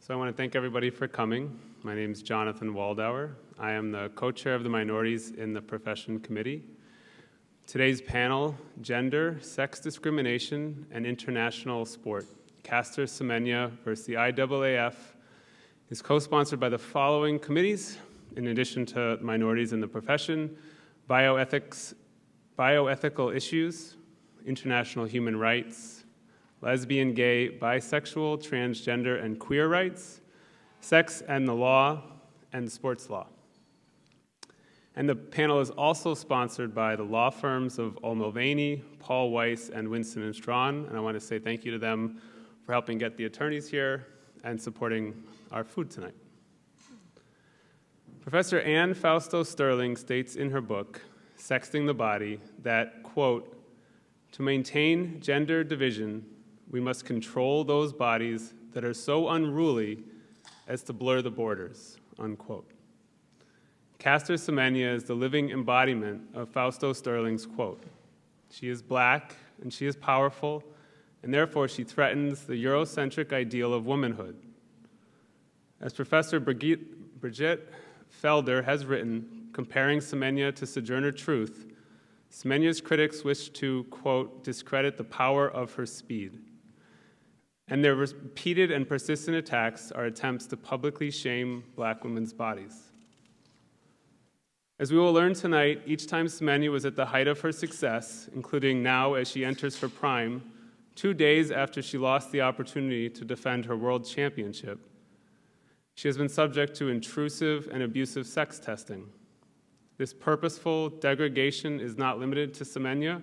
So I want to thank everybody for coming. My name is Jonathan Waldauer. I am the co-chair of the Minorities in the Profession Committee. Today's panel, Gender, Sex Discrimination, and International Sport, Caster Semenya versus the IAAF, is co-sponsored by the following committees, in addition to Minorities in the Profession: Bioethics, Bioethical Issues, International Human Rights, Lesbian, Gay, Bisexual, Transgender, and Queer Rights, Sex and the Law, and Sports Law. And the panel is also sponsored by the law firms of O'Mulvaney, Paul Weiss, and Winston & Strawn, and I want to say thank you to them for helping get the attorneys here and supporting our food tonight. Professor Anne Fausto Sterling states in her book, Sexting the Body, that, quote, "To maintain gender division, we must control those bodies that are so unruly as to blur the borders," unquote. Caster Semenya is the living embodiment of Fausto Sterling's quote. She is black and she is powerful, and therefore she threatens the Eurocentric ideal of womanhood. As Professor Brigitte Felder has written, comparing Semenya to Sojourner Truth, Semenya's critics wish to, quote, discredit the power of her speed. And their repeated and persistent attacks are attempts to publicly shame black women's bodies. As we will learn tonight, each time Semenya was at the height of her success, including now as she enters her prime, 2 days after she lost the opportunity to defend her world championship, she has been subject to intrusive and abusive sex testing. This purposeful degradation is not limited to Semenya,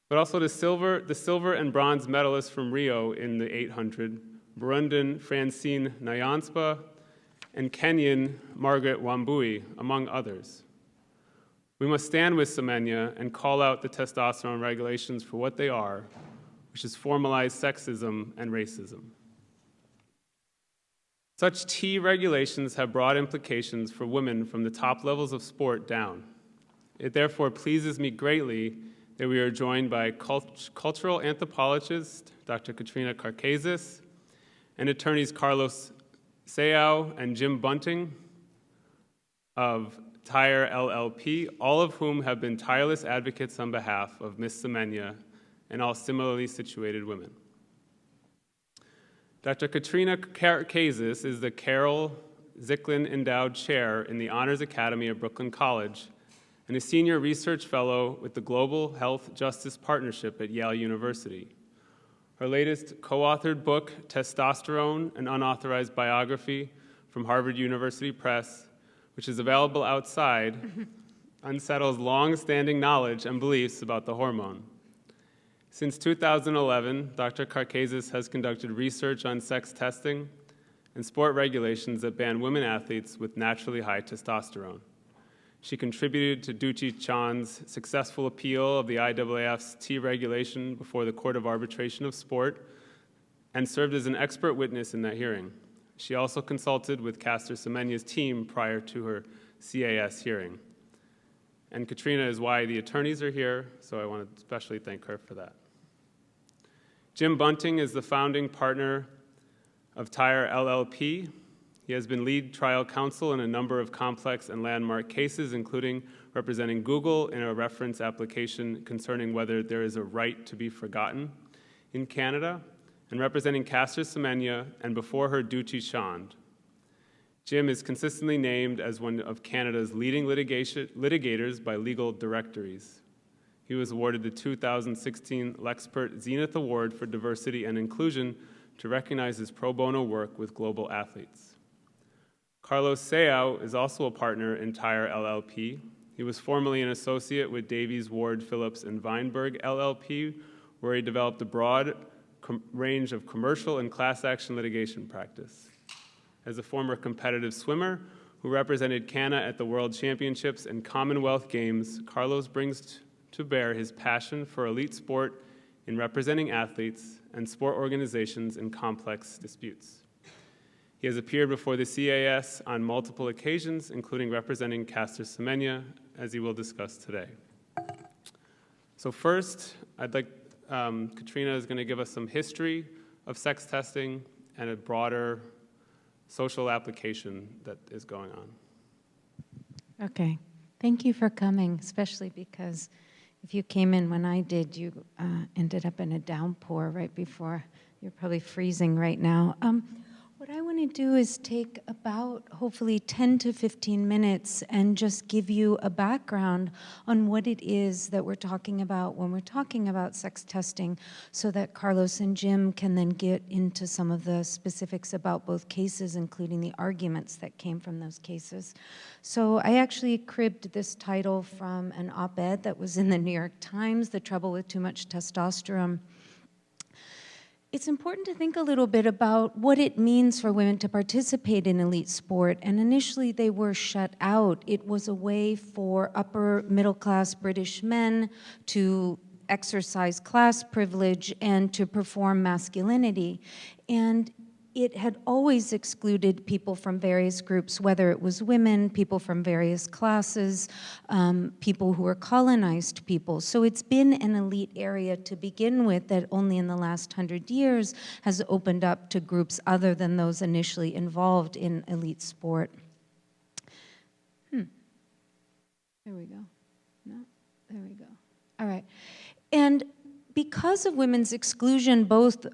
but also the silver and bronze medalists from Rio in the 800, Burundan Francine Nyanspa, and Kenyan Margaret Wambui, among others. We must stand with Semenya and call out the testosterone regulations for what they are, which is formalized sexism and racism. Such T regulations have broad implications for women from the top levels of sport down. It therefore pleases me greatly that we are joined by cultural anthropologist Dr. Katrina Karkazis and attorneys Carlos Sayao and Jim Bunting of Tyre LLP, all of whom have been tireless advocates on behalf of Ms. Semenya and all similarly situated women. Dr. Katrina Karkazis is the Carol Zicklin Endowed Chair in the Honors Academy of Brooklyn College and a senior research fellow with the Global Health Justice Partnership at Yale University. Her latest co-authored book, Testosterone, an Unauthorized Biography from Harvard University Press, which is available outside, unsettles long-standing knowledge and beliefs about the hormone. Since 2011, Dr. Karkazis has conducted research on sex testing and sport regulations that ban women athletes with naturally high testosterone. She contributed to Judy Shan's successful appeal of the IAAF's T regulation before the Court of Arbitration of Sport and served as an expert witness in that hearing. She also consulted with Caster Semenya's team prior to her CAS hearing. And Katrina is why the attorneys are here, so I want to especially thank her for that. Jim Bunting is the founding partner of Tyre LLP. He has been lead trial counsel in a number of complex and landmark cases, including representing Google in a reference application concerning whether there is a right to be forgotten in Canada, and representing Caster Semenya and before her Judy Shan. Jim is consistently named as one of Canada's leading litigators by legal directories. He was awarded the 2016 Lexpert Zenith Award for Diversity and Inclusion to recognize his pro bono work with global athletes. Carlos Sayao is also a partner in Tyre LLP. He was formerly an associate with Davies, Ward, Phillips, and Weinberg LLP, where he developed a broad range of commercial and class action litigation practice. As a former competitive swimmer who represented Canada at the World Championships and Commonwealth Games, Carlos brings to bear his passion for elite sport in representing athletes and sport organizations in complex disputes. He has appeared before the CAS on multiple occasions, including representing Caster Semenya, as he will discuss today. So first, Katrina is going to give us some history of sex testing and a broader social application that is going on. Okay, thank you for coming, especially because if you came in when I did, you ended up in a downpour right before. You're probably freezing right now. What I want to do is take about, hopefully, 10 to 15 minutes and just give you a background on what it is that we're talking about when we're talking about sex testing, so that Carlos and Jim can then get into some of the specifics about both cases, including the arguments that came from those cases. So I actually cribbed this title from an op-ed that was in the New York Times, "The Trouble with Too Much Testosterone." It's important to think a little bit about what it means for women to participate in elite sport, and initially they were shut out. It was a way for upper middle class British men to exercise class privilege and to perform masculinity. And it had always excluded people from various groups, whether it was women, people from various classes, people who were colonized people. So it's been an elite area to begin with that only in the last 100 years has opened up to groups other than those initially involved in elite sport. There we go. No, there we go. All right. And because of women's exclusion, both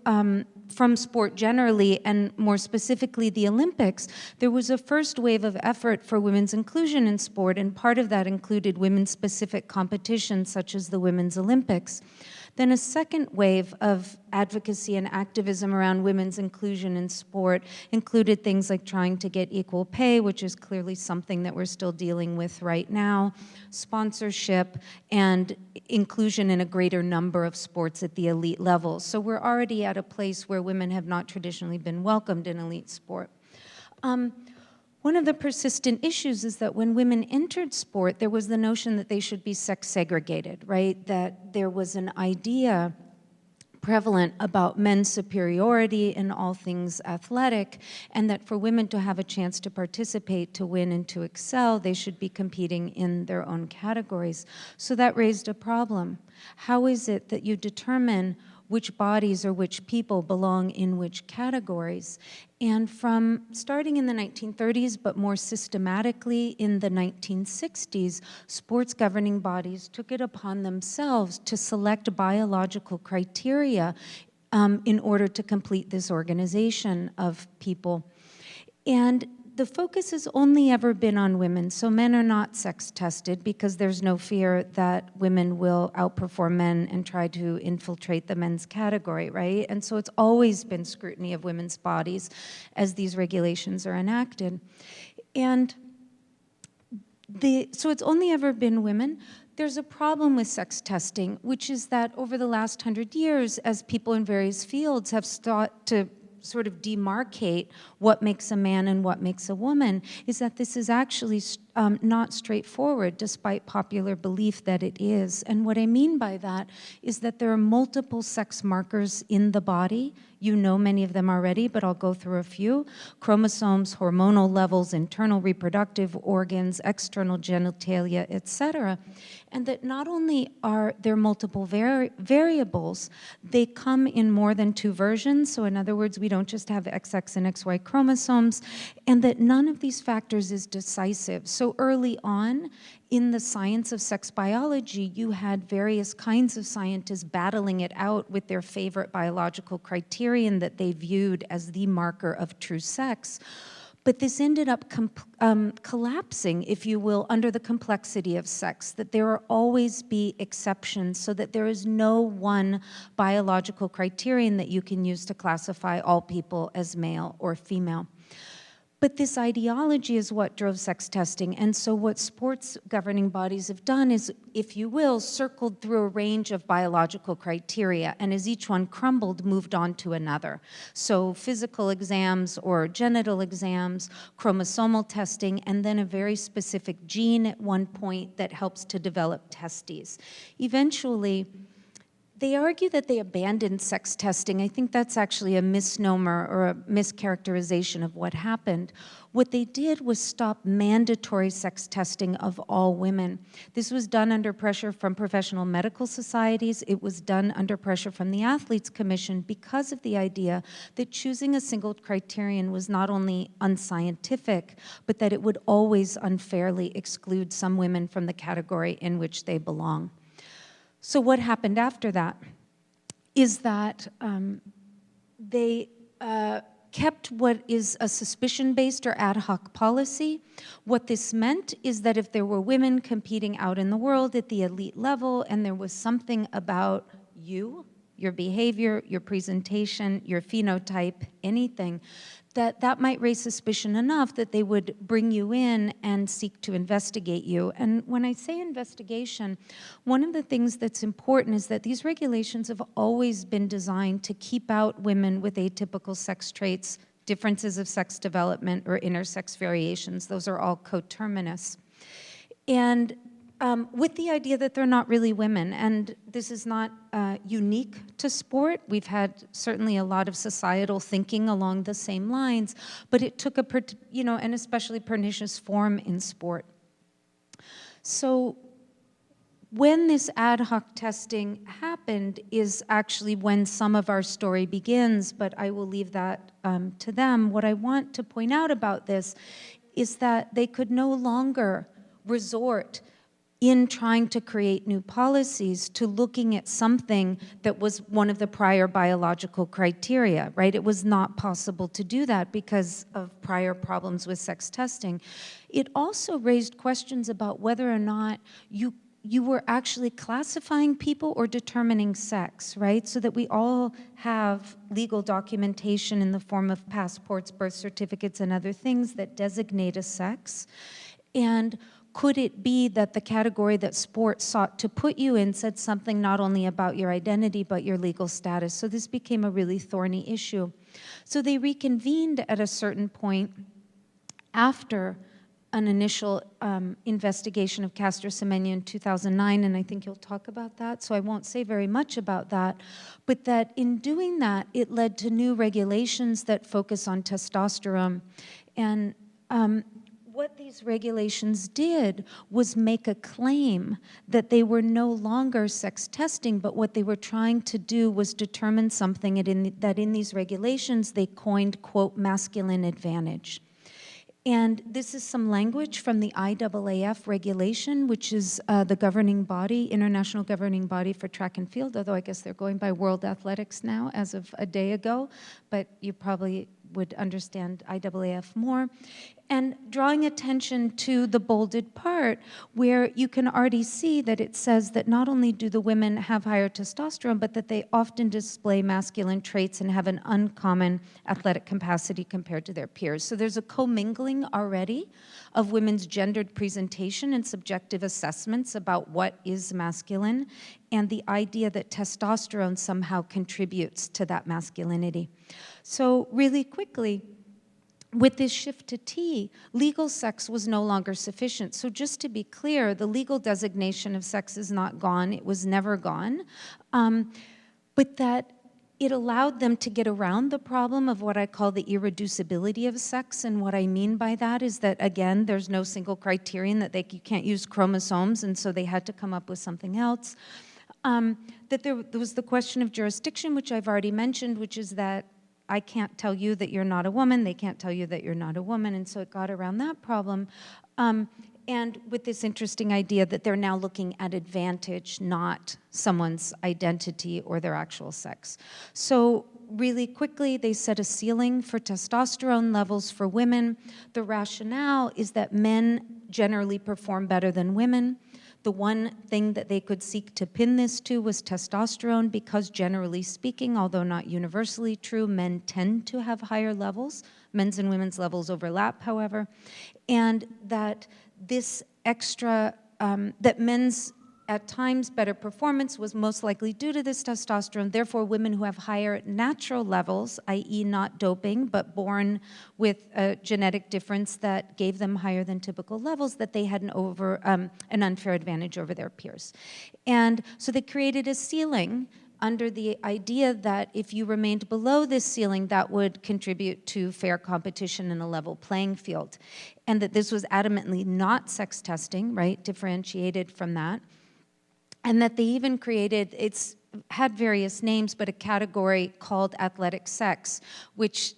from sport generally and more specifically the Olympics, there was a first wave of effort for women's inclusion in sport, and part of that included women's-specific competitions such as the Women's Olympics. Then a second wave of advocacy and activism around women's inclusion in sport included things like trying to get equal pay, which is clearly something that we're still dealing with right now, sponsorship, and inclusion in a greater number of sports at the elite level. So we're already at a place where women have not traditionally been welcomed in elite sport. One of the persistent issues is that when women entered sport, there was the notion that they should be sex segregated, right? That there was an idea prevalent about men's superiority in all things athletic, and that for women to have a chance to participate, to win, and to excel, they should be competing in their own categories. So that raised a problem. How is it that you determine which bodies or which people belong in which categories? And from starting in the 1930s, but more systematically in the 1960s, sports governing bodies took it upon themselves to select biological criteria in order to complete this organization of people. And the focus has only ever been on women, so men are not sex tested because there's no fear that women will outperform men and try to infiltrate the men's category, right? And so it's always been scrutiny of women's bodies as these regulations are enacted. And so it's only ever been women. There's a problem with sex testing, which is that over the last 100 years, as people in various fields have sought to sort of demarcate what makes a man and what makes a woman, is that this is actually not straightforward, despite popular belief that it is. And what I mean by that is that there are multiple sex markers in the body. You know many of them already, but I'll go through a few. Chromosomes, hormonal levels, internal reproductive organs, external genitalia, etc. And that not only are there multiple variables, they come in more than two versions. So in other words, we don't just have XX and XY chromosomes, and that none of these factors is decisive. So early on in the science of sex biology, you had various kinds of scientists battling it out with their favorite biological criterion that they viewed as the marker of true sex. But this ended up collapsing, if you will, under the complexity of sex, that there will always be exceptions, so that there is no one biological criterion that you can use to classify all people as male or female. But this ideology is what drove sex testing, and so what sports governing bodies have done is, if you will, circled through a range of biological criteria, and as each one crumbled, moved on to another. So physical exams or genital exams, chromosomal testing, and then a very specific gene at one point that helps to develop testes. Eventually, They argue that they abandoned sex testing. I think that's actually a misnomer or a mischaracterization of what happened. What they did was stop mandatory sex testing of all women. This was done under pressure from professional medical societies. It was done under pressure from the Athletes Commission because of the idea that choosing a single criterion was not only unscientific, but that it would always unfairly exclude some women from the category in which they belong. So what happened after that is that they kept what is a suspicion-based or ad hoc policy. What this meant is that if there were women competing out in the world at the elite level and there was something about you, your behavior, your presentation, your phenotype, anything, that might raise suspicion enough that they would bring you in and seek to investigate you. And when I say investigation, one of the things that's important is that these regulations have always been designed to keep out women with atypical sex traits, differences of sex development, or intersex variations. Those are all coterminous. And with the idea that they're not really women, and this is not unique to sport. We've had certainly a lot of societal thinking along the same lines, but it took an especially pernicious form in sport. So when this ad hoc testing happened is actually when some of our story begins, but I will leave that to them. What I want to point out about this is that they could no longer resort in trying to create new policies to looking at something that was one of the prior biological criteria, right? It was not possible to do that because of prior problems with sex testing. It also raised questions about whether or not you were actually classifying people or determining sex, right? So that we all have legal documentation in the form of passports, birth certificates, and other things that designate a sex. And could it be that the category that sport sought to put you in said something not only about your identity, but your legal status? So this became a really thorny issue. So they reconvened at a certain point after an initial investigation of Caster Semenya in 2009, and I think you'll talk about that, so I won't say very much about that, but that in doing that, it led to new regulations that focus on testosterone. And what these regulations did was make a claim that they were no longer sex testing, but what they were trying to do was determine something that in these regulations they coined, quote, masculine advantage. And this is some language from the IAAF regulation, which is the governing body, international governing body for track and field, although I guess they're going by World Athletics now as of a day ago, but you probably would understand IAAF more. And drawing attention to the bolded part where you can already see that it says that not only do the women have higher testosterone, but that they often display masculine traits and have an uncommon athletic capacity compared to their peers. So there's a commingling already of women's gendered presentation and subjective assessments about what is masculine, and the idea that testosterone somehow contributes to that masculinity. So really quickly, with this shift to T, legal sex was no longer sufficient. So just to be clear, the legal designation of sex is not gone. It was never gone. But that it allowed them to get around the problem of what I call the irreducibility of sex. And what I mean by that is that, again, there's no single criterion that you can't use chromosomes, and so they had to come up with something else. That there was the question of jurisdiction, which I've already mentioned, which is that I can't tell you that you're not a woman, they can't tell you that you're not a woman, and so it got around that problem. And with this interesting idea that they're now looking at advantage, not someone's identity or their actual sex. So really quickly, they set a ceiling for testosterone levels for women. The rationale is that men generally perform better than women. The one thing that they could seek to pin this to was testosterone, because generally speaking, although not universally true, men tend to have higher levels. Men's and women's levels overlap, however. And that this extra, that men's at times better performance was most likely due to this testosterone. Therefore, women who have higher natural levels, i.e. not doping, but born with a genetic difference that gave them higher than typical levels, that they had an unfair advantage over their peers. And so they created a ceiling under the idea that if you remained below this ceiling, that would contribute to fair competition and a level playing field. And that this was adamantly not sex testing, right, differentiated from that. And that they even created, it's had various names, but a category called athletic sex, which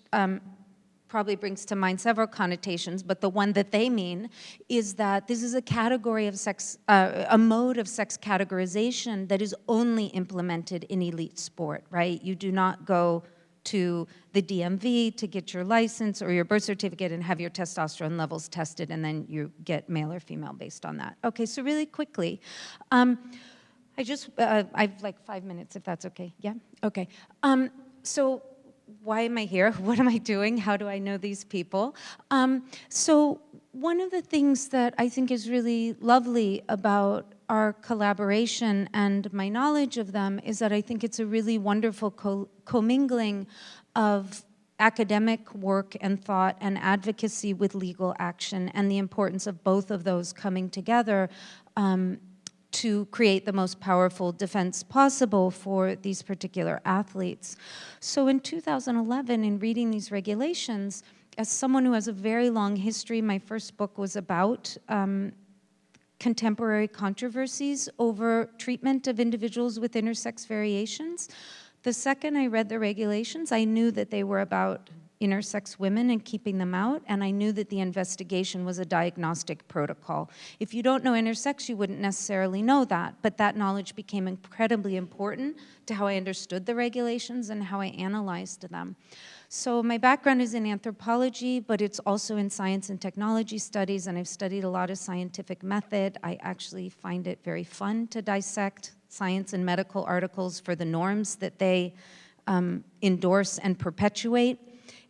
probably brings to mind several connotations, but the one that they mean is that this is a category of sex, a mode of sex categorization that is only implemented in elite sport, right? You do not go to the DMV to get your license or your birth certificate and have your testosterone levels tested, and then you get male or female based on that. Okay, so really quickly, I've like 5 minutes, if that's okay. Yeah? Okay. So why am I here? What am I doing? How do I know these people? So one of the things that I think is really lovely about our collaboration and my knowledge of them is that I think it's a really wonderful commingling of academic work and thought and advocacy with legal action, and the importance of both of those coming together to create the most powerful defense possible for these particular athletes. So in 2011, in reading these regulations, as someone who has a very long history, my first book was about contemporary controversies over treatment of individuals with intersex variations. The second I read the regulations, I knew that they were about intersex women and keeping them out, and I knew that the investigation was a diagnostic protocol. If you don't know intersex, you wouldn't necessarily know that, but that knowledge became incredibly important to how I understood the regulations and how I analyzed them. So my background is in anthropology, but it's also in science and technology studies, and I've studied a lot of scientific method. I actually find it very fun to dissect science and medical articles for the norms that they endorse and perpetuate.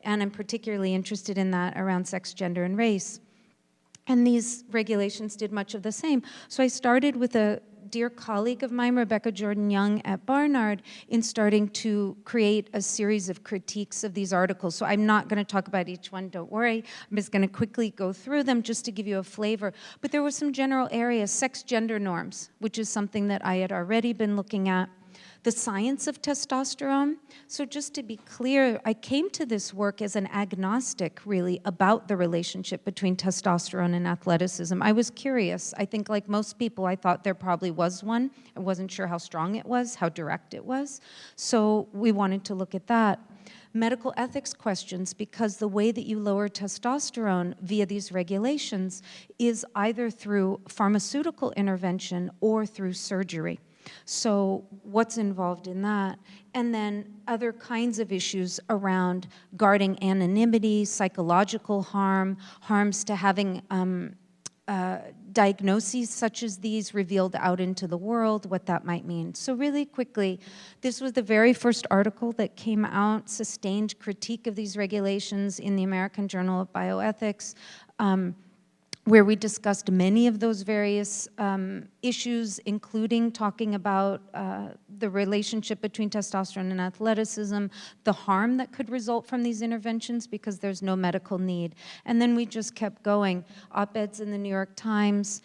And I'm particularly interested in that around sex, gender, and race. And these regulations did much of the same. So I started with a dear colleague of mine, Rebecca Jordan-Young at Barnard, in starting to create a series of critiques of these articles. So I'm not going to talk about each one, don't worry. I'm just going to quickly go through them just to give you a flavor. But there were some general areas, sex, gender norms, which is something that I had already been looking at. The science of testosterone. So just to be clear, I came to this work as an agnostic, really, about the relationship between testosterone and athleticism. I was curious. I think like most people, I thought there probably was one. I wasn't sure how strong it was, how direct it was. So we wanted to look at that. Medical ethics questions, because the way that you lower testosterone via these regulations is either through pharmaceutical intervention or through surgery. So what's involved in that? And then other kinds of issues around guarding anonymity, psychological harm, harms to having diagnoses such as these revealed out into the world, what that might mean. So really quickly, this was the very first article that came out, sustained critique of these regulations in the American Journal of Bioethics, where we discussed many of those various issues, including talking about the relationship between testosterone and athleticism, the harm that could result from these interventions because there's no medical need. And then we just kept going. Op-eds in the New York Times.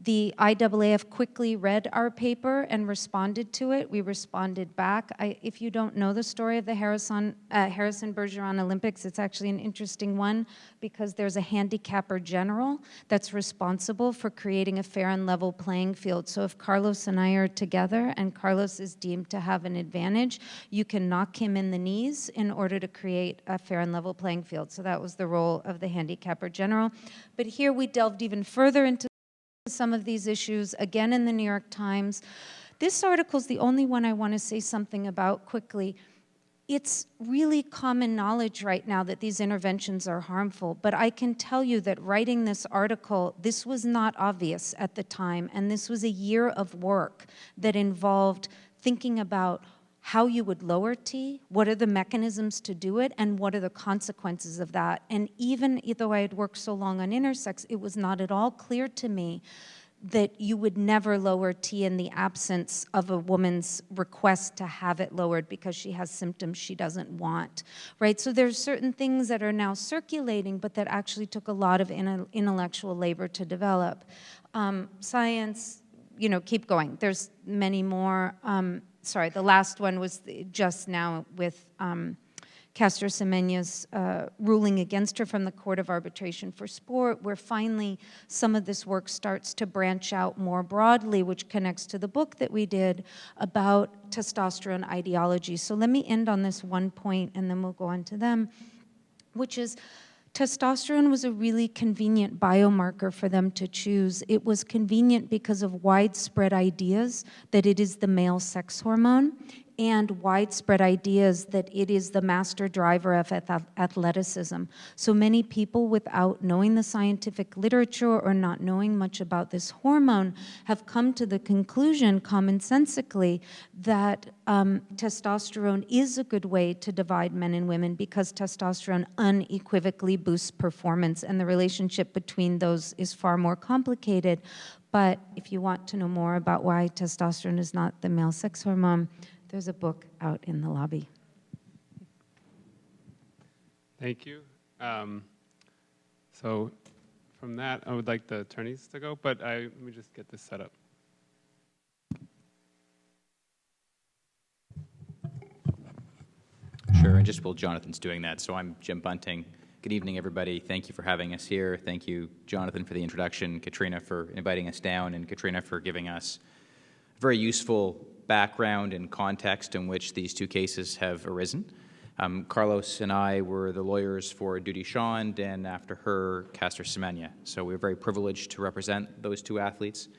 The IAAF quickly read our paper and responded to it. We responded back. If you don't know the story of the Harrison-Bergeron Olympics, it's actually an interesting one because there's a handicapper general that's responsible for creating a fair and level playing field. So if Carlos and I are together and Carlos is deemed to have an advantage, you can knock him in the knees in order to create a fair and level playing field. So that was the role of the handicapper general. But here we delved even further into some of these issues, again in the New York Times. This article is the only one I want to say something about quickly. It's really common knowledge right now that these interventions are harmful, but I can tell you that writing this article, this was not obvious at the time, and this was a year of work that involved thinking about how you would lower T, what are the mechanisms to do it, and what are the consequences of that. And even though I had worked so long on intersex, it was not at all clear to me that you would never lower T in the absence of a woman's request to have it lowered because she has symptoms she doesn't want, right? So there's certain things that are now circulating, but that actually took a lot of intellectual labor to develop. Science, you know, keep going. There's many more. sorry, the last one was just now with Caster Semenya's ruling against her from the Court of Arbitration for Sport, where finally some of this work starts to branch out more broadly, which connects to the book that we did about testosterone ideology. So let me end on this one point, and then we'll go on to them, which is testosterone was a really convenient biomarker for them to choose. It was convenient because of widespread ideas that it is the male sex hormone, and widespread ideas that it is the master driver of athleticism. So many people, without knowing the scientific literature or not knowing much about this hormone, have come to the conclusion, commonsensically, that testosterone is a good way to divide men and women because testosterone unequivocally boosts performance, and the relationship between those is far more complicated. But if you want to know more about why testosterone is not the male sex hormone, there's a book out in the lobby. Thank you. So from that, I would like the attorneys to go, but let me just get this set up. Sure, and just while Jonathan's doing that, so I'm Jim Bunting. Good evening, everybody. Thank you for having us here. Thank you, Jonathan, for the introduction, Katrina for inviting us down, and Katrina for giving us a very useful background and context in which these two cases have arisen. Carlos and I were the lawyers for Judy Shan, and after her, Caster Semenya. So we're very privileged to represent those two athletes.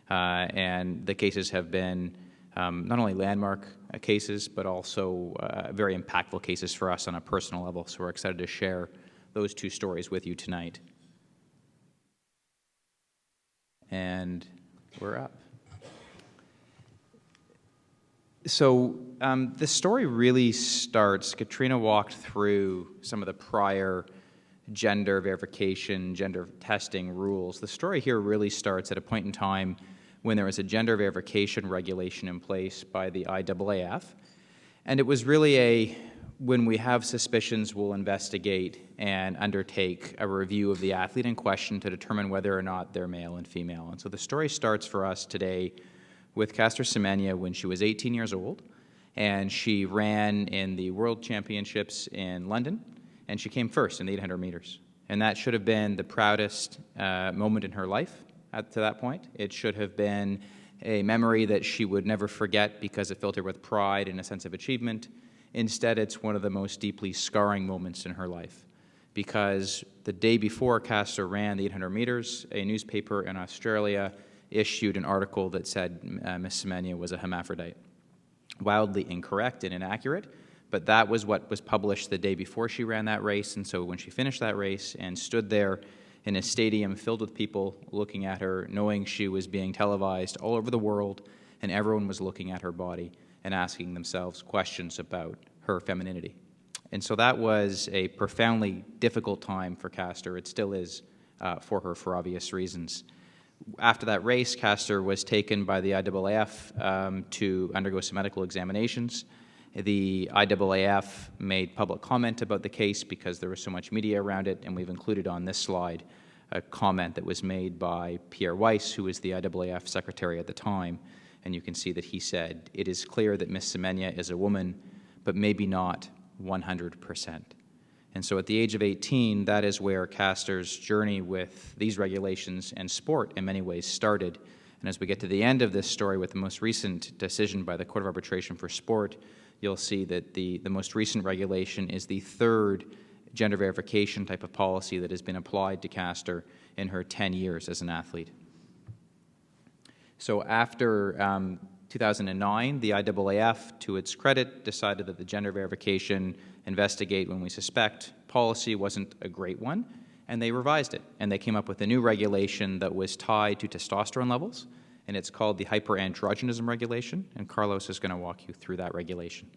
And the cases have been not only landmark cases, but also very impactful cases for us on a personal level. So we're excited to share those two stories with you tonight. And we're up. So the story really starts, Katrina walked through some of the prior gender verification, gender testing rules. The story here really starts at a point in time when there was a gender verification regulation in place by the IAAF. And it was really when we have suspicions, we'll investigate and undertake a review of the athlete in question to determine whether or not they're male and female. And so the story starts for us today with Caster Semenya when she was 18 years old, and she ran in the World Championships in London, and she came first in the 800 meters. And that should have been the proudest moment in her life to that point. It should have been a memory that she would never forget because it filled her with pride and a sense of achievement. Instead, it's one of the most deeply scarring moments in her life, because the day before Caster ran the 800 meters, a newspaper in Australia issued an article that said Miss Semenya was a hermaphrodite. Wildly incorrect and inaccurate, but that was what was published the day before she ran that race. And so when she finished that race and stood there in a stadium filled with people looking at her, knowing she was being televised all over the world, and everyone was looking at her body and asking themselves questions about her femininity. And so that was a profoundly difficult time for Caster. It still is for her for obvious reasons. After that race, Caster was taken by the IAAF to undergo some medical examinations. The IAAF made public comment about the case because there was so much media around it, and we've included on this slide a comment that was made by Pierre Weiss, who was the IAAF secretary at the time, and you can see that he said, "It is clear that Miss Semenya is a woman, but maybe not 100%. And so at the age of 18, that is where Caster's journey with these regulations and sport in many ways started. And as we get to the end of this story with the most recent decision by the Court of Arbitration for Sport, you'll see that the most recent regulation is the third gender verification type of policy that has been applied to Caster in her 10 years as an athlete. So after 2009, the IAAF, to its credit, decided that the gender verification investigate when we suspect policy wasn't a great one, and they revised it. And they came up with a new regulation that was tied to testosterone levels, and it's called the Hyperandrogenism regulation, and Carlos is going to walk you through that regulation.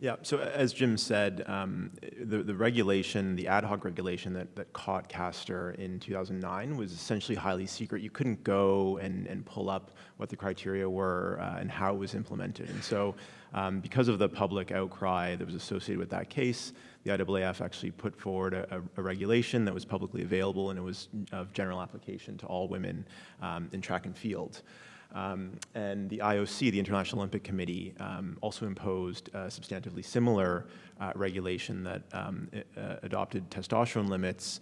Yeah, so as Jim said, the regulation, the ad hoc regulation that caught Caster in 2009 was essentially highly secret. You couldn't go and pull up what the criteria were and how it was implemented. And so because of the public outcry that was associated with that case, the IAAF actually put forward a regulation that was publicly available, and it was of general application to all women in track and field. And the IOC, the International Olympic Committee, also imposed a substantively similar regulation that adopted testosterone limits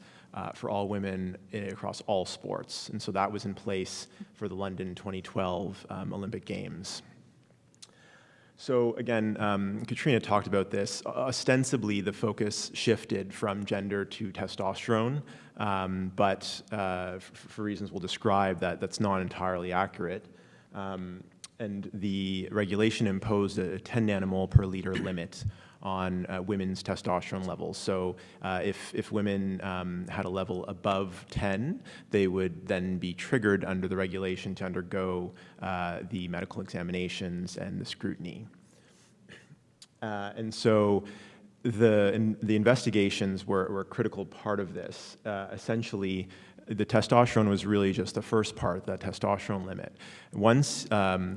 for all women across all sports. And so that was in place for the London 2012 Olympic Games. So again, Katrina talked about this. Ostensibly, the focus shifted from gender to testosterone, but for reasons we'll describe, that's not entirely accurate. And the regulation imposed a 10 nanomole per liter limit on women's testosterone levels. So if women had a level above 10, they would then be triggered under the regulation to undergo the medical examinations and the scrutiny. And so the investigations were a critical part of this. Essentially, the testosterone was really just the first part, the testosterone limit. Once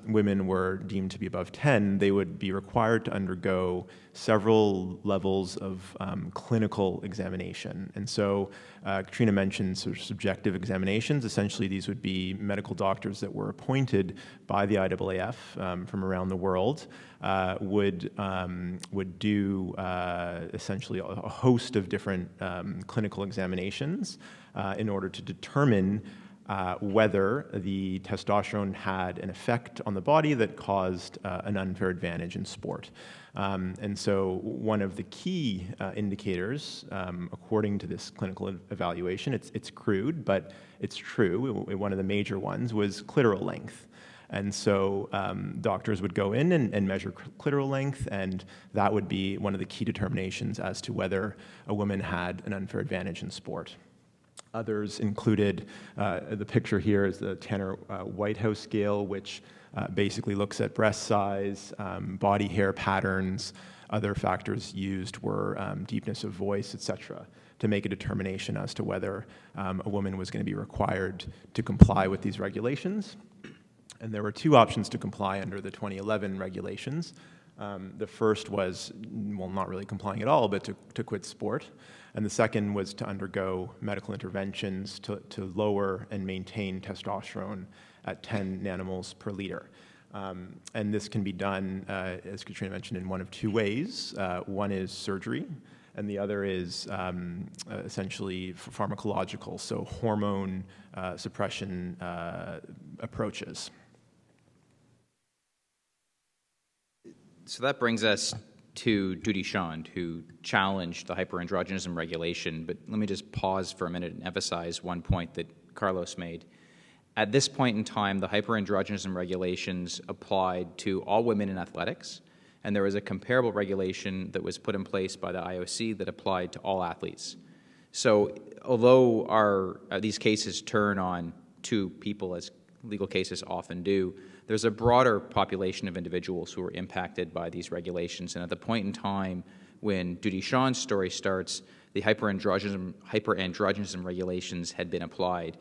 women were deemed to be above 10, they would be required to undergo several levels of clinical examination. And so Katrina mentioned sort of subjective examinations. Essentially, these would be medical doctors that were appointed by the IAAF from around the world, would do essentially a host of different clinical examinations in order to determine whether the testosterone had an effect on the body that caused an unfair advantage in sport. And so one of the key indicators, according to this clinical evaluation, it's crude, but it's true, one of the major ones was clitoral length. And so doctors would go in and measure clitoral length, and that would be one of the key determinations as to whether a woman had an unfair advantage in sport. Others included, the picture here is the Tanner Whitehouse scale, which basically looks at breast size, body hair patterns. Other factors used were deepness of voice, etc., to make a determination as to whether a woman was going to be required to comply with these regulations. And there were two options to comply under the 2011 regulations. The first was, well, not really complying at all, but to quit sport. And the second was to undergo medical interventions to lower and maintain testosterone at 10 nanomoles per liter. And this can be done, as Katrina mentioned, in one of two ways. One is surgery, and the other is essentially pharmacological, so hormone suppression approaches. So that brings us to Judy Shan, who challenged the hyperandrogenism regulation. But let me just pause for a minute and emphasize one point that Carlos made. At this point in time, the hyperandrogenism regulations applied to all women in athletics, and there was a comparable regulation that was put in place by the IOC that applied to all athletes. So although these cases turn on two people, as legal cases often do, there's a broader population of individuals who are impacted by these regulations. And at the point in time when Judy Shan's story starts, the hyperandrogenism regulations had been applied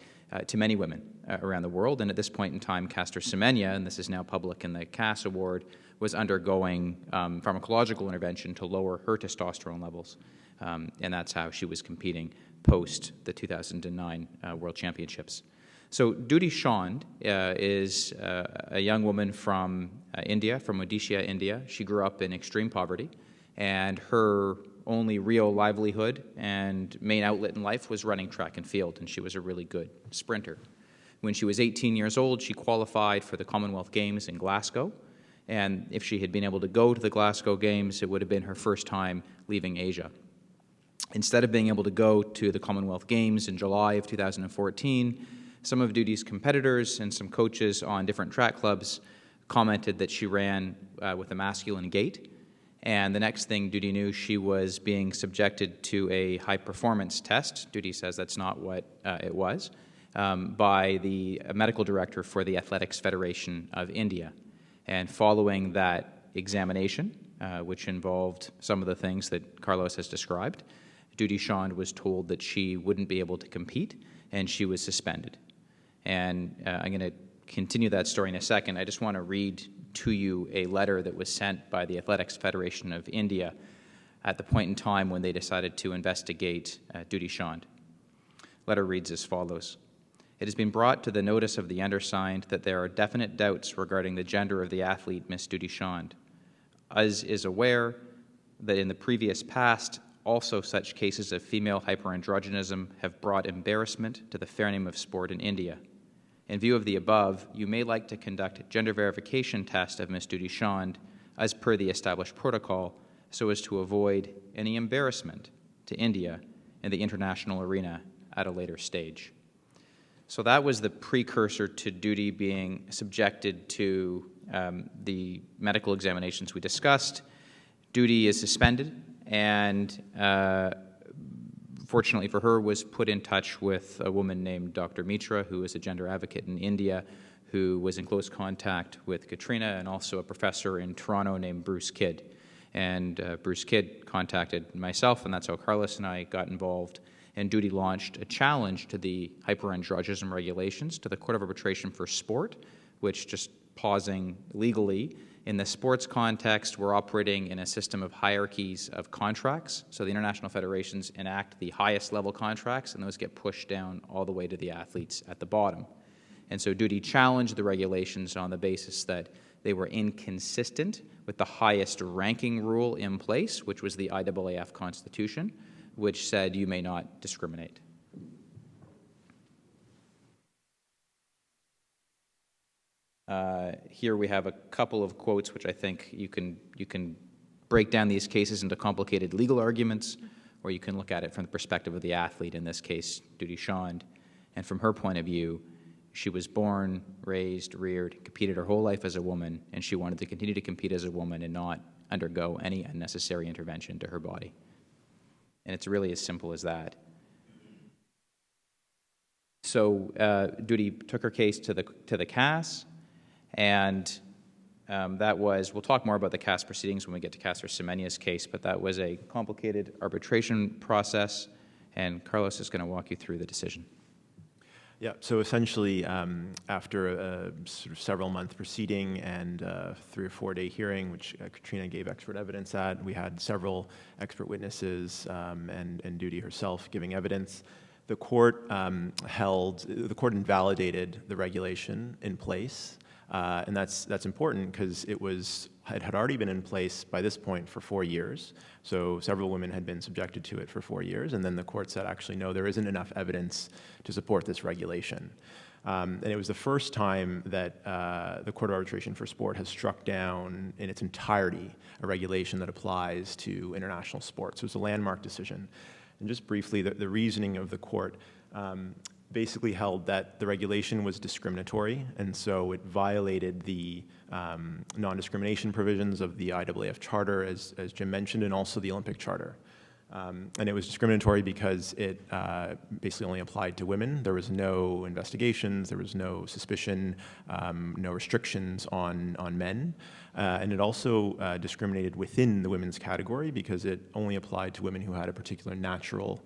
to many women around the world. And at this point in time, Caster Semenya, and this is now public in the CAS award, was undergoing pharmacological intervention to lower her testosterone levels. And that's how she was competing post the 2009 World Championships. So Judy Shan is a young woman from India, from Odisha, India. She grew up in extreme poverty, and her only real livelihood and main outlet in life was running track and field, and she was a really good sprinter. When she was 18 years old, she qualified for the Commonwealth Games in Glasgow, and if she had been able to go to the Glasgow Games, it would have been her first time leaving Asia. Instead of being able to go to the Commonwealth Games in July of 2014, some of Judy's competitors and some coaches on different track clubs commented that she ran with a masculine gait. And the next thing Judy knew, she was being subjected to a high-performance test. Judy says that's not what it was, by the medical director for the Athletics Federation of India. And following that examination, which involved some of the things that Carlos has described, Judy Shan was told that she wouldn't be able to compete, and she was suspended. And I'm going to continue that story in a second. I just want to read to you a letter that was sent by the Athletics Federation of India at the point in time when they decided to investigate Judy Shan. Letter reads as follows. It has been brought to the notice of the undersigned that there are definite doubts regarding the gender of the athlete, Miss Judy Shan. As is aware that in the previous past, also such cases of female hyperandrogenism have brought embarrassment to the fair name of sport in India. In view of the above, you may like to conduct gender verification test of Miss Judy Shan as per the established protocol, so as to avoid any embarrassment to India in the international arena at a later stage. So that was the precursor to Judy being subjected to the medical examinations we discussed. Judy is suspended, and fortunately for her, was put in touch with a woman named Dr. Mitra, who is a gender advocate in India, who was in close contact with Katrina, and also a professor in Toronto named Bruce Kidd. And Bruce Kidd contacted myself, and that's how Carlos and I got involved. And Judy launched a challenge to the hyperandrogenism regulations to the Court of Arbitration for Sport, which, just pausing legally, in the sports context, we're operating in a system of hierarchies of contracts. So the international federations enact the highest level contracts, and those get pushed down all the way to the athletes at the bottom. And so Judy challenged the regulations on the basis that they were inconsistent with the highest ranking rule in place, which was the IAAF Constitution, which said you may not discriminate. Here we have a couple of quotes which I think you can break down these cases into complicated legal arguments, or you can look at it from the perspective of the athlete, in this case, Judy Shan. And from her point of view, she was born, raised, reared, competed her whole life as a woman, and she wanted to continue to compete as a woman and not undergo any unnecessary intervention to her body. And it's really as simple as that. So Judy took her case to the CAS, and that was, we'll talk more about the CAS proceedings when we get to Caster Semenya's case, but that was a complicated arbitration process, and Carlos is going to walk you through the decision. Yeah, so essentially, after a sort of several-month proceeding and a 3 or 4 day hearing, which Katrina gave expert evidence at, we had several expert witnesses and Judy herself giving evidence. The court invalidated the regulation in place, and that's important because it had already been in place by this point for 4 years. So several women had been subjected to it for 4 years, and then the court said, actually, no, there isn't enough evidence to support this regulation. And it was the first time that the Court of Arbitration for Sport has struck down in its entirety a regulation that applies to international sports. So it was a landmark decision. And just briefly, the reasoning of the court basically held that the regulation was discriminatory, and so it violated the non-discrimination provisions of the IAAF Charter, as Jim mentioned, and also the Olympic Charter. And it was discriminatory because it basically only applied to women. There was no investigations, there was no suspicion, no restrictions on men. And it also discriminated within the women's category because it only applied to women who had a particular natural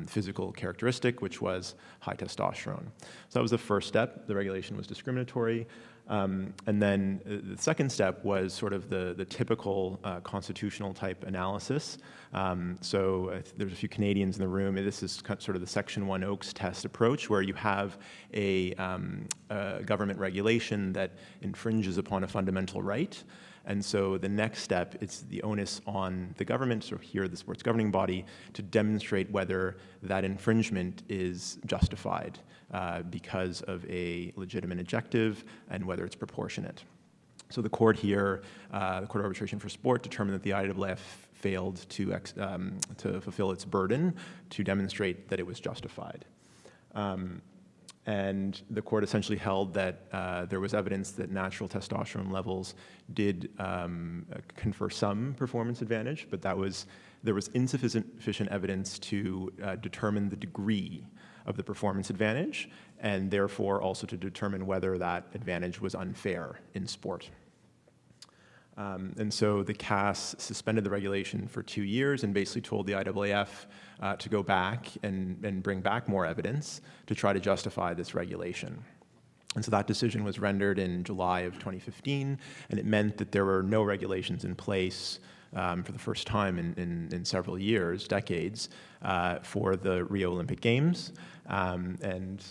physical characteristic, which was high testosterone. So that was the first step. The regulation was discriminatory. And then the second step was sort of the typical constitutional type analysis. So there's a few Canadians in the room. This is sort of the Section 1 Oakes test approach, where you have a government regulation that infringes upon a fundamental right. And so the next step, it's the onus on the government, so here the sports governing body, to demonstrate whether that infringement is justified because of a legitimate objective and whether it's proportionate. So the court here, the Court of Arbitration for Sport, determined that the IAAF failed to fulfill its burden to demonstrate that it was justified. And the court essentially held that there was evidence that natural testosterone levels did confer some performance advantage, but there was insufficient evidence to determine the degree of the performance advantage, and therefore also to determine whether that advantage was unfair in sport. And so the CAS suspended the regulation for 2 years and basically told the IAAF to go back and bring back more evidence to try to justify this regulation. And so that decision was rendered in July of 2015, and it meant that there were no regulations in place for the first time in several years, decades, for the Rio Olympic Games. And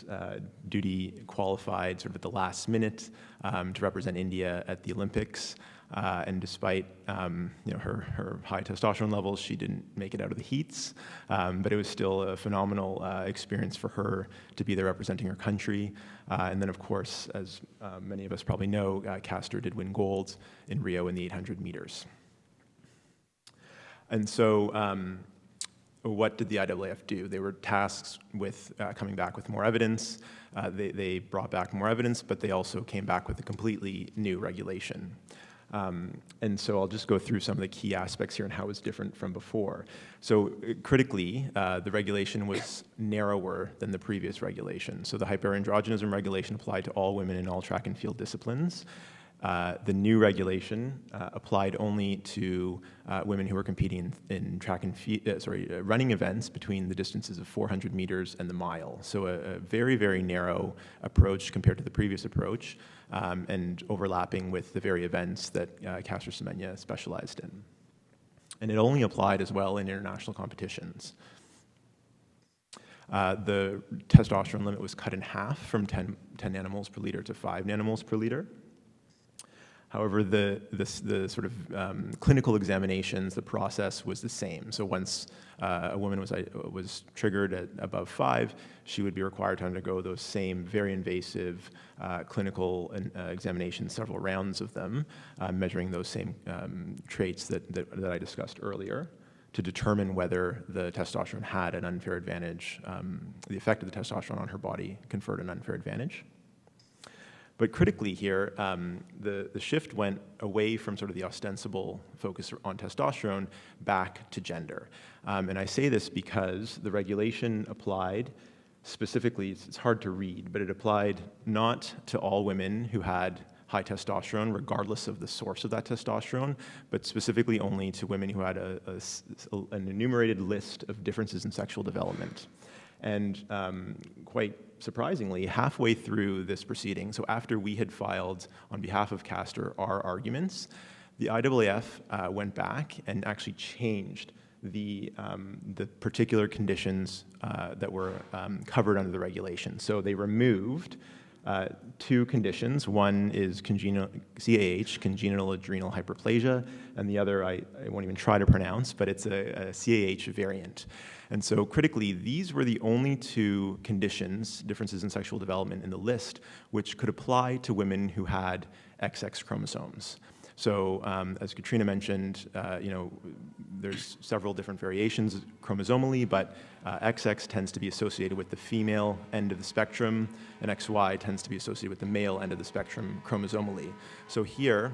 Judy qualified sort of at the last minute to represent India at the Olympics. And despite her high testosterone levels, she didn't make it out of the heats. But it was still a phenomenal experience for her to be there representing her country. And then, of course, as many of us probably know, Caster did win gold in Rio in the 800 meters. And so what did the IAAF do? They were tasked with coming back with more evidence. They brought back more evidence, but they also came back with a completely new regulation. And so I'll just go through some of the key aspects here and how it's different from before. So critically, the regulation was narrower than the previous regulation. So the hyperandrogenism regulation applied to all women in all track and field disciplines. The new regulation applied only to women who were competing in track and running events between the distances of 400 meters and the mile. So a very, very narrow approach compared to the previous approach, and overlapping with the very events that Caster Semenya specialized in. And it only applied as well in international competitions. The testosterone limit was cut in half from 10 nanomoles per liter to 5 nanomoles per liter. However, the sort of clinical examinations, the process was the same. So once a woman was triggered at above 5, she would be required to undergo those same very invasive clinical examinations, several rounds of them, measuring those same traits that I discussed earlier, to determine whether the testosterone had an unfair advantage, the effect of the testosterone on her body conferred an unfair advantage. But critically here, the shift went away from sort of the ostensible focus on testosterone back to gender. And I say this because the regulation applied specifically, it's hard to read, but it applied not to all women who had high testosterone, regardless of the source of that testosterone, but specifically only to women who had an enumerated list of differences in sexual development. And quite surprisingly, halfway through this proceeding, so after we had filed on behalf of Caster our arguments, the IAAF went back and actually changed the particular conditions that were covered under the regulation. So they removed 2 conditions. One is CAH, congenital adrenal hyperplasia, and the other I won't even try to pronounce, but it's a CAH variant. And so critically, these were the only 2 conditions, differences in sexual development in the list, which could apply to women who had XX chromosomes. So as Katrina mentioned, there's several different variations chromosomally, but XX tends to be associated with the female end of the spectrum, and XY tends to be associated with the male end of the spectrum chromosomally. So here,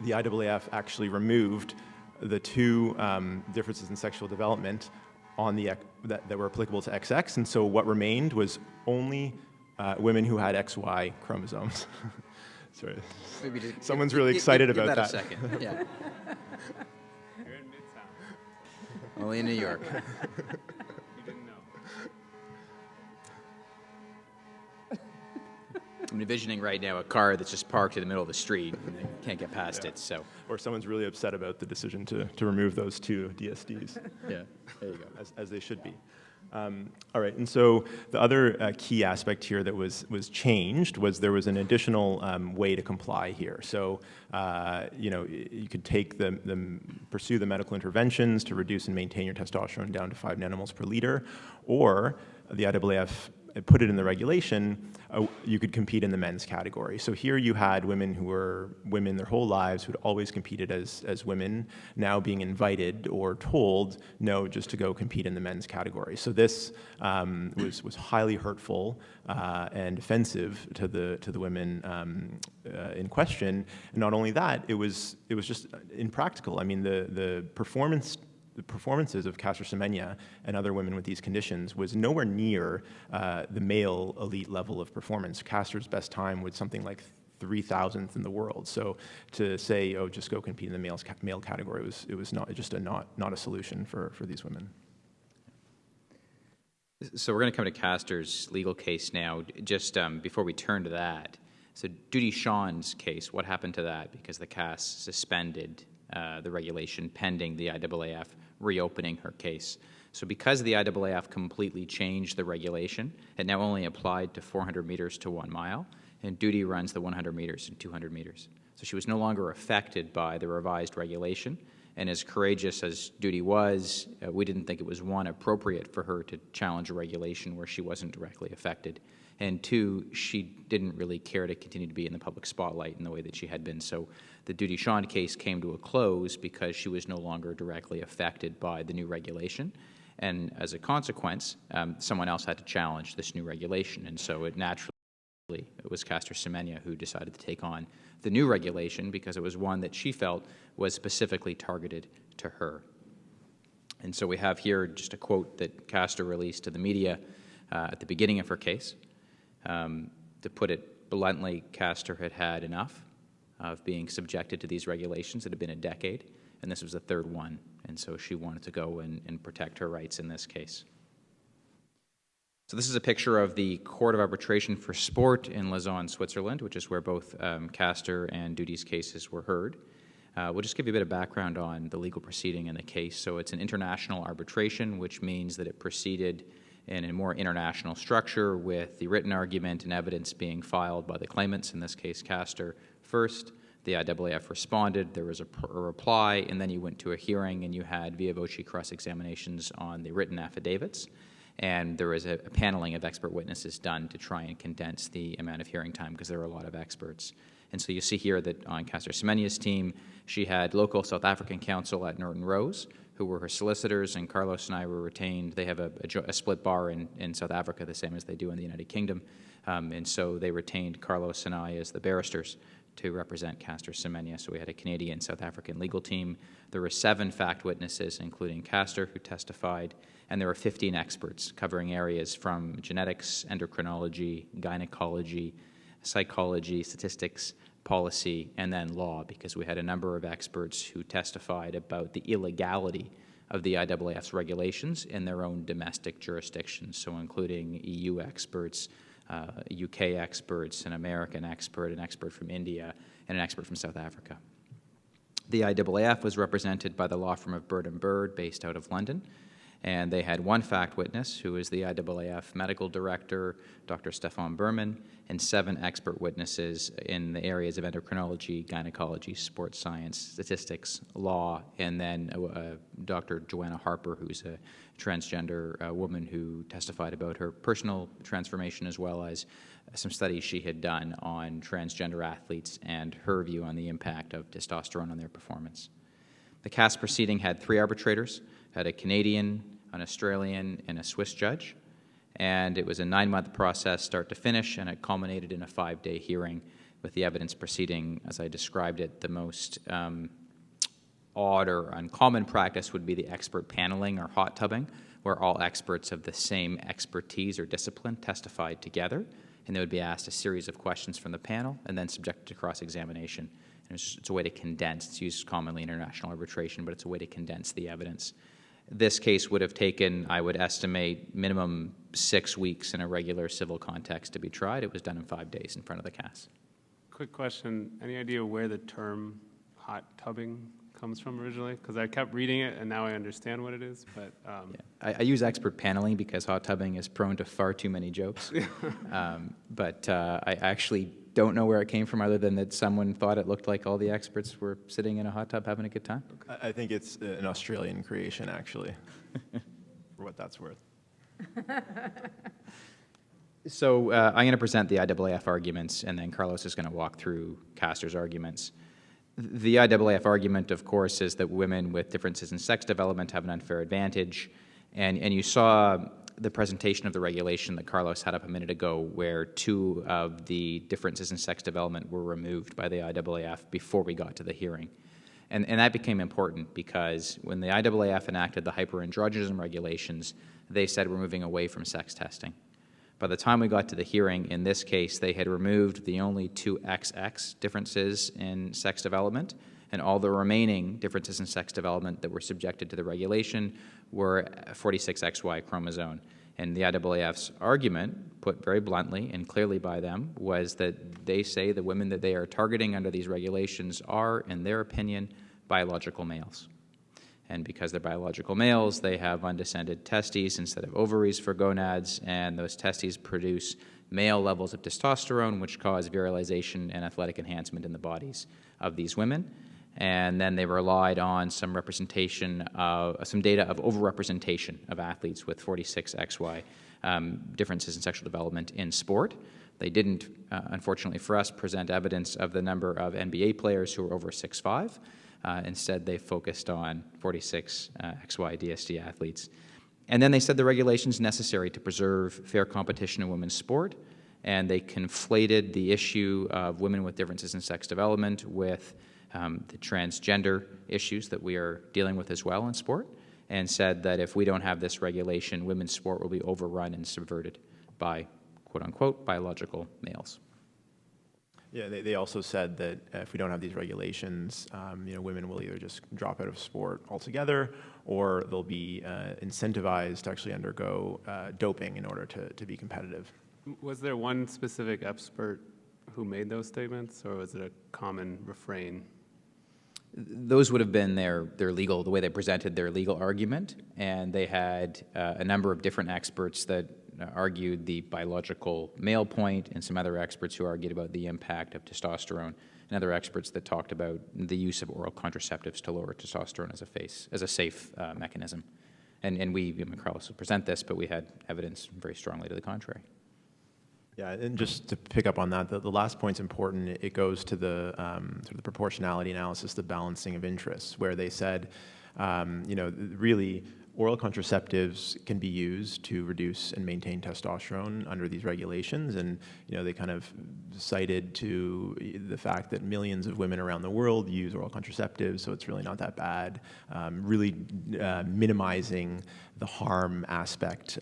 the IAAF actually removed the 2 differences in sexual development on that were applicable to XX, and so what remained was only women who had XY chromosomes. Sorry. Someone's really excited about that. Give that a second. Yeah. You're in Midtown. Only in New York. You didn't know. I'm envisioning right now a car that's just parked in the middle of the street and they can't get past it. So. Or someone's really upset about the decision to remove those 2 DSDs. Yeah, there you go. As they should be. All right, and so the other key aspect here that was changed was there was an additional way to comply here. So, you could take pursue the medical interventions to reduce and maintain your testosterone down to 5 nanomoles per liter, or the IAAF put it in the regulation, you could compete in the men's category. So here you had women who were women their whole lives, who had always competed as women, now being invited or told, no, just to go compete in the men's category. So this was highly hurtful and offensive to the women in question. And not only that, it was just impractical. I mean, the performances of Caster Semenya and other women with these conditions was nowhere near the male elite level of performance. Caster's best time was something like 3,000th in the world. So to say, oh, just go compete in the male category, it was not a solution for these women. So we're going to come to Caster's legal case now. Just before we turn to that, so Judy Shan's case, what happened to that? Because the CAS suspended the regulation pending the IAAF reopening her case. So because the IAAF completely changed the regulation, it now only applied to 400 meters to 1 mile, and Judy runs the 100 meters and 200 meters. So she was no longer affected by the revised regulation, and as courageous as Judy was, we didn't think it was, one, appropriate for her to challenge a regulation where she wasn't directly affected, and two, she didn't really care to continue to be in the public spotlight in the way that she had been. So the Judy Shan case came to a close because she was no longer directly affected by the new regulation, and as a consequence, someone else had to challenge this new regulation, and so it naturally, it was Caster Semenya who decided to take on the new regulation because it was one that she felt was specifically targeted to her. And so we have here just a quote that Caster released to the media at the beginning of her case. To put it bluntly, Caster had had enough of being subjected to these regulations. It had been a decade, and this was the third one, and so she wanted to go and protect her rights in this case. So this is a picture of the Court of Arbitration for Sport in Lausanne, Switzerland, which is where both Caster and Judy's cases were heard. We'll just give you a bit of background on the legal proceeding in the case. So it's an international arbitration, which means that it proceeded in a more international structure with the written argument and evidence being filed by the claimants, in this case Caster first. The IAAF responded, there was a reply, and then you went to a hearing and you had via voce cross-examinations on the written affidavits. And there was a paneling of expert witnesses done to try and condense the amount of hearing time because there were a lot of experts. And so you see here that on Caster Semenya's team, she had local South African counsel at Norton Rose, who were her solicitors, and Carlos and I were retained. They have a split bar in South Africa, the same as they do in the United Kingdom. And so they retained Carlos and I as the barristers to represent Caster Semenya. So we had a Canadian South African legal team. There were 7 fact witnesses, including Caster, who testified, and there were 15 experts covering areas from genetics, endocrinology, gynecology, psychology, statistics, policy, and then law, because we had a number of experts who testified about the illegality of the IAAF's regulations in their own domestic jurisdictions, so including EU experts, UK experts, an American expert, an expert from India, and an expert from South Africa. The IAAF was represented by the law firm of Bird & Bird, based out of London, and they had 1 fact witness, who is the IAAF medical director, Dr. Stefan Berman, and 7 expert witnesses in the areas of endocrinology, gynecology, sports science, statistics, law, and then Dr. Joanna Harper, who's a transgender woman who testified about her personal transformation as well as some studies she had done on transgender athletes and her view on the impact of testosterone on their performance. The CAS proceeding had 3 arbitrators, had a Canadian, an Australian, and a Swiss judge, and it was a 9-month process start to finish, and it culminated in a 5-day hearing with the evidence proceeding, as I described it. The most odd or uncommon practice would be the expert paneling or hot tubbing, where all experts of the same expertise or discipline testified together, and they would be asked a series of questions from the panel and then subjected to cross-examination. And it's a way to condense, it's used commonly in international arbitration, but it's a way to condense the evidence. This case would have taken, I would estimate, minimum 6 weeks in a regular civil context to be tried. It was done in 5 days in front of the CAS. Quick question, any idea where the term hot tubbing comes from originally? Because I kept reading it and now I understand what it is, but... I use expert paneling because hot tubbing is prone to far too many jokes. But I actually don't know where it came from other than that someone thought it looked like all the experts were sitting in a hot tub having a good time. I think it's an Australian creation, actually, for what that's worth. So I'm going to present the IAAF arguments, and then Carlos is going to walk through Caster's arguments. The IAAF argument, of course, is that women with differences in sex development have an unfair advantage, and you saw the presentation of the regulation that Carlos had up a minute ago, where 2 of the differences in sex development were removed by the IAAF before we got to the hearing. And that became important because when the IAAF enacted the hyperandrogenism regulations, they said we're moving away from sex testing. By the time we got to the hearing, in this case, they had removed the only 2 XX differences in sex development, and all the remaining differences in sex development that were subjected to the regulation were 46XY chromosome. And the IAAF's argument, put very bluntly and clearly by them, was that they say the women that they are targeting under these regulations are, in their opinion, biological males. And because they're biological males, they have undescended testes instead of ovaries for gonads, and those testes produce male levels of testosterone, which cause virilization and athletic enhancement in the bodies of these women. And then they relied on some representation, some data of overrepresentation of athletes with 46XY differences in sexual development in sport. They didn't, unfortunately for us, present evidence of the number of NBA players who were over 6'5". Instead, they focused on 46XY DSD athletes. And then they said the regulations necessary to preserve fair competition in women's sport, and they conflated the issue of women with differences in sex development with the transgender issues that we are dealing with as well in sport, and said that if we don't have this regulation, women's sport will be overrun and subverted by, quote-unquote, biological males. Yeah, they also said that if we don't have these regulations, women will either just drop out of sport altogether, or they'll be incentivized to actually undergo doping in order to be competitive. Was there one specific expert who made those statements, or was it a common refrain? Those would have been their legal, the way they presented their legal argument, and they had a number of different experts that argued the biological male point, and some other experts who argued about the impact of testosterone, and other experts that talked about the use of oral contraceptives to lower testosterone as a safe mechanism. And we, Carlos, will present this, but we had evidence very strongly to the contrary. Yeah, and just to pick up on that, the last point's important. It goes to the sort of the proportionality analysis, the balancing of interests, where they said, really, oral contraceptives can be used to reduce and maintain testosterone under these regulations, and they kind of cited to the fact that millions of women around the world use oral contraceptives, so it's really not that bad. Really minimizing the harm aspect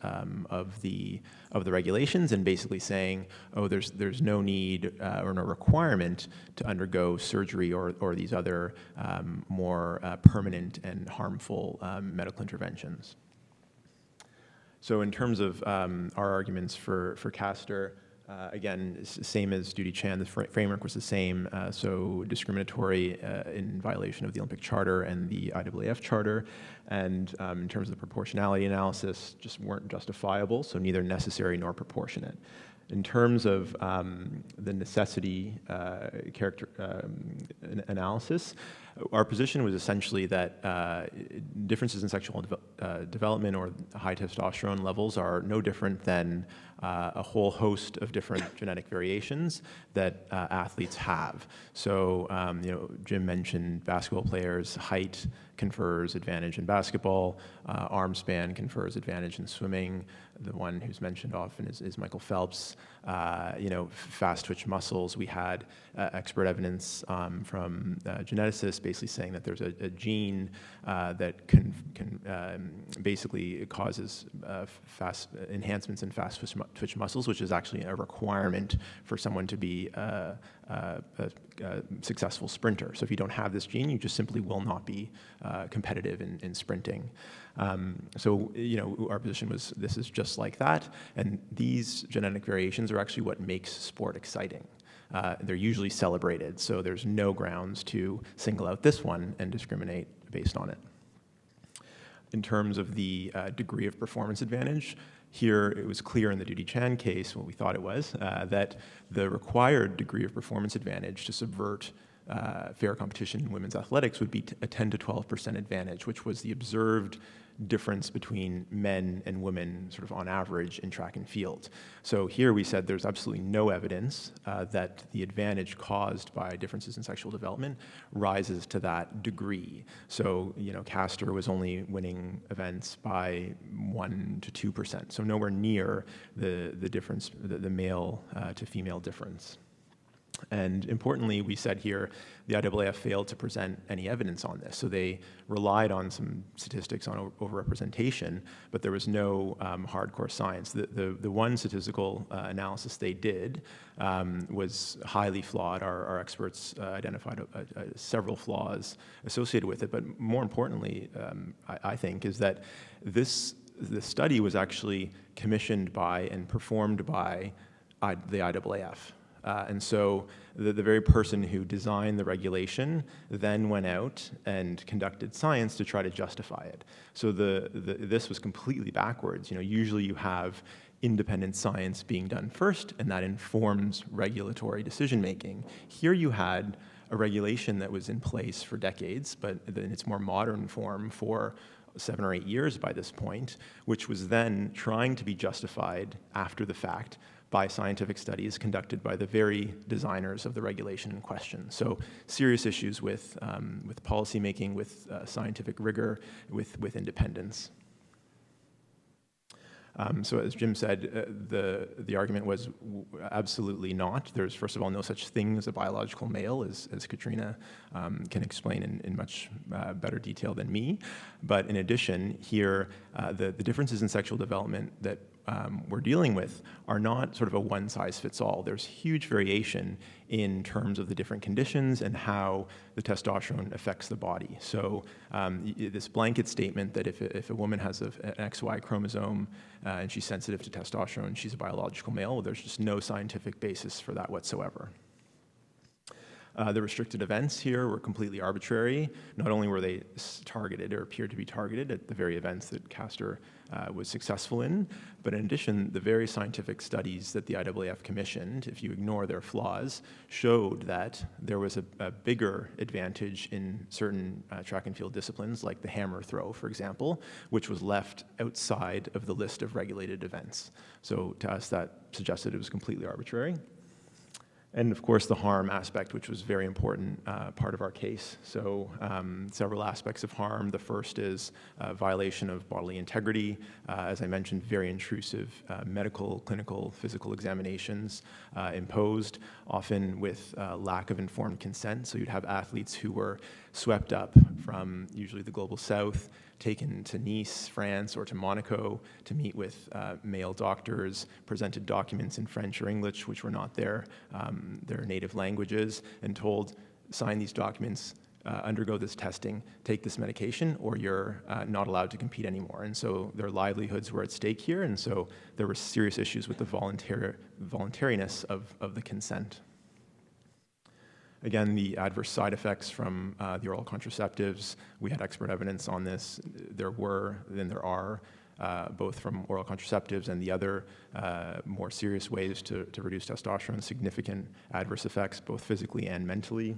of the regulations, and basically saying, oh, there's no need or no requirement to undergo surgery or these other more permanent and harmful medical interventions. So in terms of our arguments for Caster, again, same as Judy Shan, the framework was the same, so discriminatory in violation of the Olympic Charter and the IAAF Charter, and in terms of the proportionality analysis, just weren't justifiable, so neither necessary nor proportionate. In terms of the necessity analysis, our position was essentially that differences in sexual development or high testosterone levels are no different than a whole host of different genetic variations that athletes have. So, Jim mentioned basketball players, height confers advantage in basketball, arm span confers advantage in swimming. The one who's mentioned often is Michael Phelps. Fast twitch muscles. We had expert evidence from geneticists basically saying that there's a gene that can basically causes fast enhancements in fast twitch muscles, which is actually a requirement for someone to be a successful sprinter. So if you don't have this gene, you just simply will not be competitive in sprinting. So our position was this is just like that, and these genetic variations are actually what makes sport exciting. They're usually celebrated, so there's no grounds to single out this one and discriminate based on it. In terms of the degree of performance advantage, here it was clear in the Judy Shan case, what we thought it was, that the required degree of performance advantage to subvert fair competition in women's athletics would be a 10 to 12% advantage, which was the observed difference between men and women sort of on average in track and field. So here we said there's absolutely no evidence that the advantage caused by differences in sexual development rises to that degree. So, Caster was only winning events by 1 to 2%, so nowhere near the difference, the male to female difference. And importantly, we said here, the IAAF failed to present any evidence on this. So they relied on some statistics on overrepresentation, but there was no hardcore science. The one statistical analysis they did was highly flawed. Our experts identified several flaws associated with it. But more importantly, I think, is that the study was actually commissioned by and performed by the IAAF. And so the very person who designed the regulation then went out and conducted science to try to justify it. So this was completely backwards. Usually you have independent science being done first, and that informs regulatory decision-making. Here you had a regulation that was in place for decades, but in its more modern form for 7 or 8 years by this point, which was then trying to be justified after the fact by scientific studies conducted by the very designers of the regulation in question. So serious issues with policymaking, with scientific rigor, with independence. So as Jim said, the argument was absolutely not. There's, first of all, no such thing as a biological male, as Katrina can explain in much better detail than me. But in addition, here, the differences in sexual development that we're dealing with are not sort of a one-size-fits-all. There's huge variation in terms of the different conditions and how the testosterone affects the body. So this blanket statement that if a woman has an XY chromosome and she's sensitive to testosterone, she's a biological male, there's just no scientific basis for that whatsoever. The restricted events here were completely arbitrary. Not only were they targeted or appeared to be targeted at the very events that Caster was successful in, but in addition, the very scientific studies that the IAAF commissioned, if you ignore their flaws, showed that there was a bigger advantage in certain track and field disciplines, like the hammer throw, for example, which was left outside of the list of regulated events. So to us, that suggested it was completely arbitrary. And of course, the harm aspect, which was a very important part of our case. So several aspects of harm. The first is violation of bodily integrity. As I mentioned, very intrusive medical, clinical, physical examinations imposed, often with lack of informed consent. So you'd have athletes who were swept up from usually the global south, taken to Nice, France, or to Monaco to meet with male doctors, presented documents in French or English, which were not their native languages, and told, sign these documents, undergo this testing, take this medication, or you're not allowed to compete anymore. And so their livelihoods were at stake here, and so there were serious issues with the voluntariness of the consent. Again, the adverse side effects from the oral contraceptives, we had expert evidence on this. There were, and there are, both from oral contraceptives and the other more serious ways to reduce testosterone, significant adverse effects, both physically and mentally.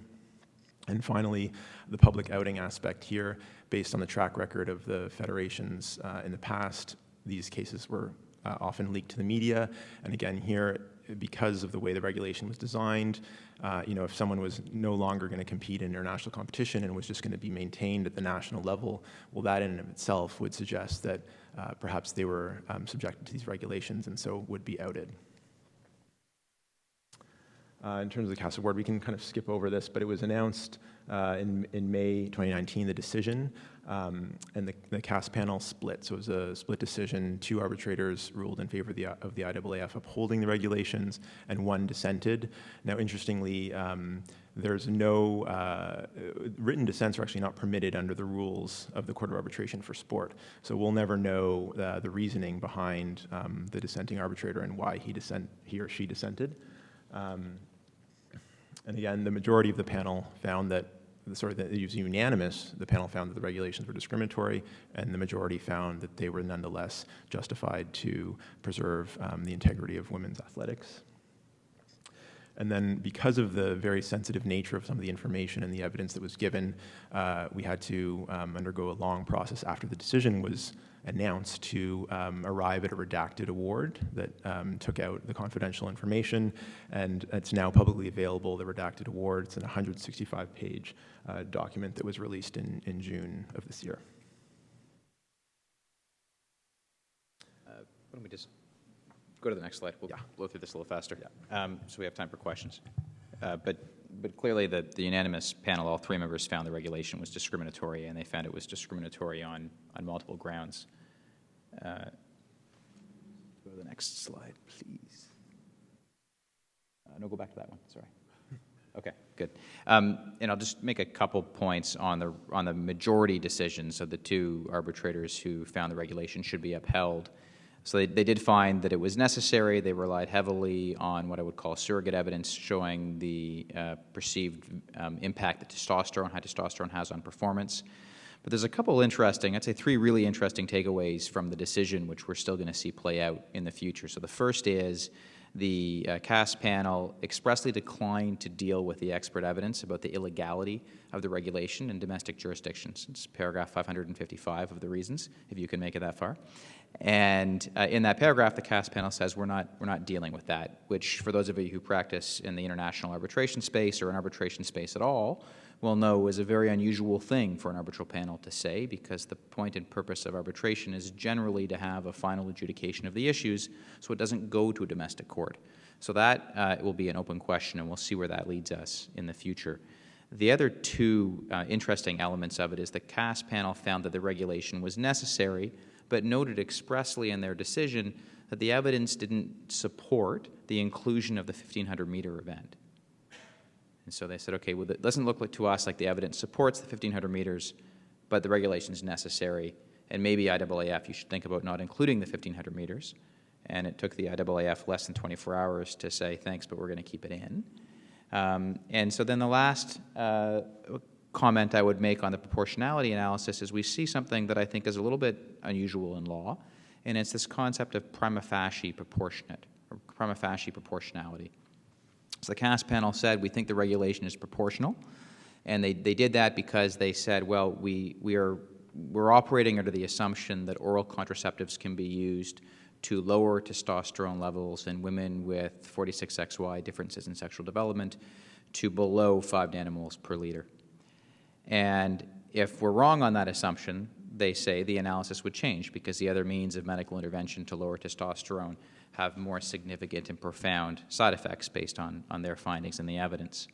And finally, the public outing aspect here, based on the track record of the federations in the past, these cases were often leaked to the media. And again, here, because of the way the regulation was designed, if someone was no longer going to compete in international competition and was just going to be maintained at the national level, well, that in and of itself would suggest that perhaps they were subjected to these regulations and so would be outed. In terms of the CAS award, we can kind of skip over this, but it was announced in May 2019, the decision, and the CAS panel split. So it was a split decision. 2 arbitrators ruled in favor of the IAAF upholding the regulations, and 1 dissented. Now, interestingly, there's no written dissents are actually not permitted under the rules of the Court of Arbitration for Sport. So we'll never know the reasoning behind the dissenting arbitrator and why he or she dissented. And again, the majority of the panel found that, it was unanimous, the panel found that the regulations were discriminatory, and the majority found that they were nonetheless justified to preserve the integrity of women's athletics. And then because of the very sensitive nature of some of the information and the evidence that was given, we had to undergo a long process after the decision was announced to arrive at a redacted award that took out the confidential information, and it's now publicly available, the redacted award. It's an 165-page document that was released in June of this year. Why don't we just go to the next slide? We'll blow through this a little faster, so we have time for questions. But clearly the unanimous panel, all 3 members found the regulation was discriminatory, and they found it was discriminatory on multiple grounds. Go to the next slide, please. No, go back to that one, sorry. Okay, good. And I'll just make a couple points on the majority decision, so the 2 arbitrators who found the regulation should be upheld. So they did find that it was necessary. They relied heavily on what I would call surrogate evidence showing the perceived impact that high testosterone has on performance. But there's a couple interesting, I'd say 3 really interesting takeaways from the decision, which we're still going to see play out in the future. So the first is the CAS panel expressly declined to deal with the expert evidence about the illegality of the regulation in domestic jurisdictions. It's paragraph 555 of the reasons, if you can make it that far. And in that paragraph, the CAS panel says we're not dealing with that, which for those of you who practice in the international arbitration space or in arbitration space at all will know is a very unusual thing for an arbitral panel to say, because the point and purpose of arbitration is generally to have a final adjudication of the issues so it doesn't go to a domestic court. So that will be an open question, and we'll see where that leads us in the future. The other 2 interesting elements of it is the CAS panel found that the regulation was necessary, but noted expressly in their decision that the evidence didn't support the inclusion of the 1,500-meter event. And so they said, okay, well, it doesn't look like to us like the evidence supports the 1,500 meters, but the regulation is necessary, and maybe IAAF, you should think about not including the 1,500 meters. And it took the IAAF less than 24 hours to say, thanks, but we're going to keep it in. And so then the last comment I would make on the proportionality analysis is we see something that I think is a little bit unusual in law, and it's this concept of prima facie proportionate, or prima facie proportionality. So the CAS panel said, we think the regulation is proportional, and they did that because they said, well, we're operating under the assumption that oral contraceptives can be used to lower testosterone levels in women with 46XY differences in sexual development to below 5 nanomoles per liter. And if we're wrong on that assumption, they say the analysis would change because the other means of medical intervention to lower testosterone have more significant and profound side effects based on their findings and the evidence.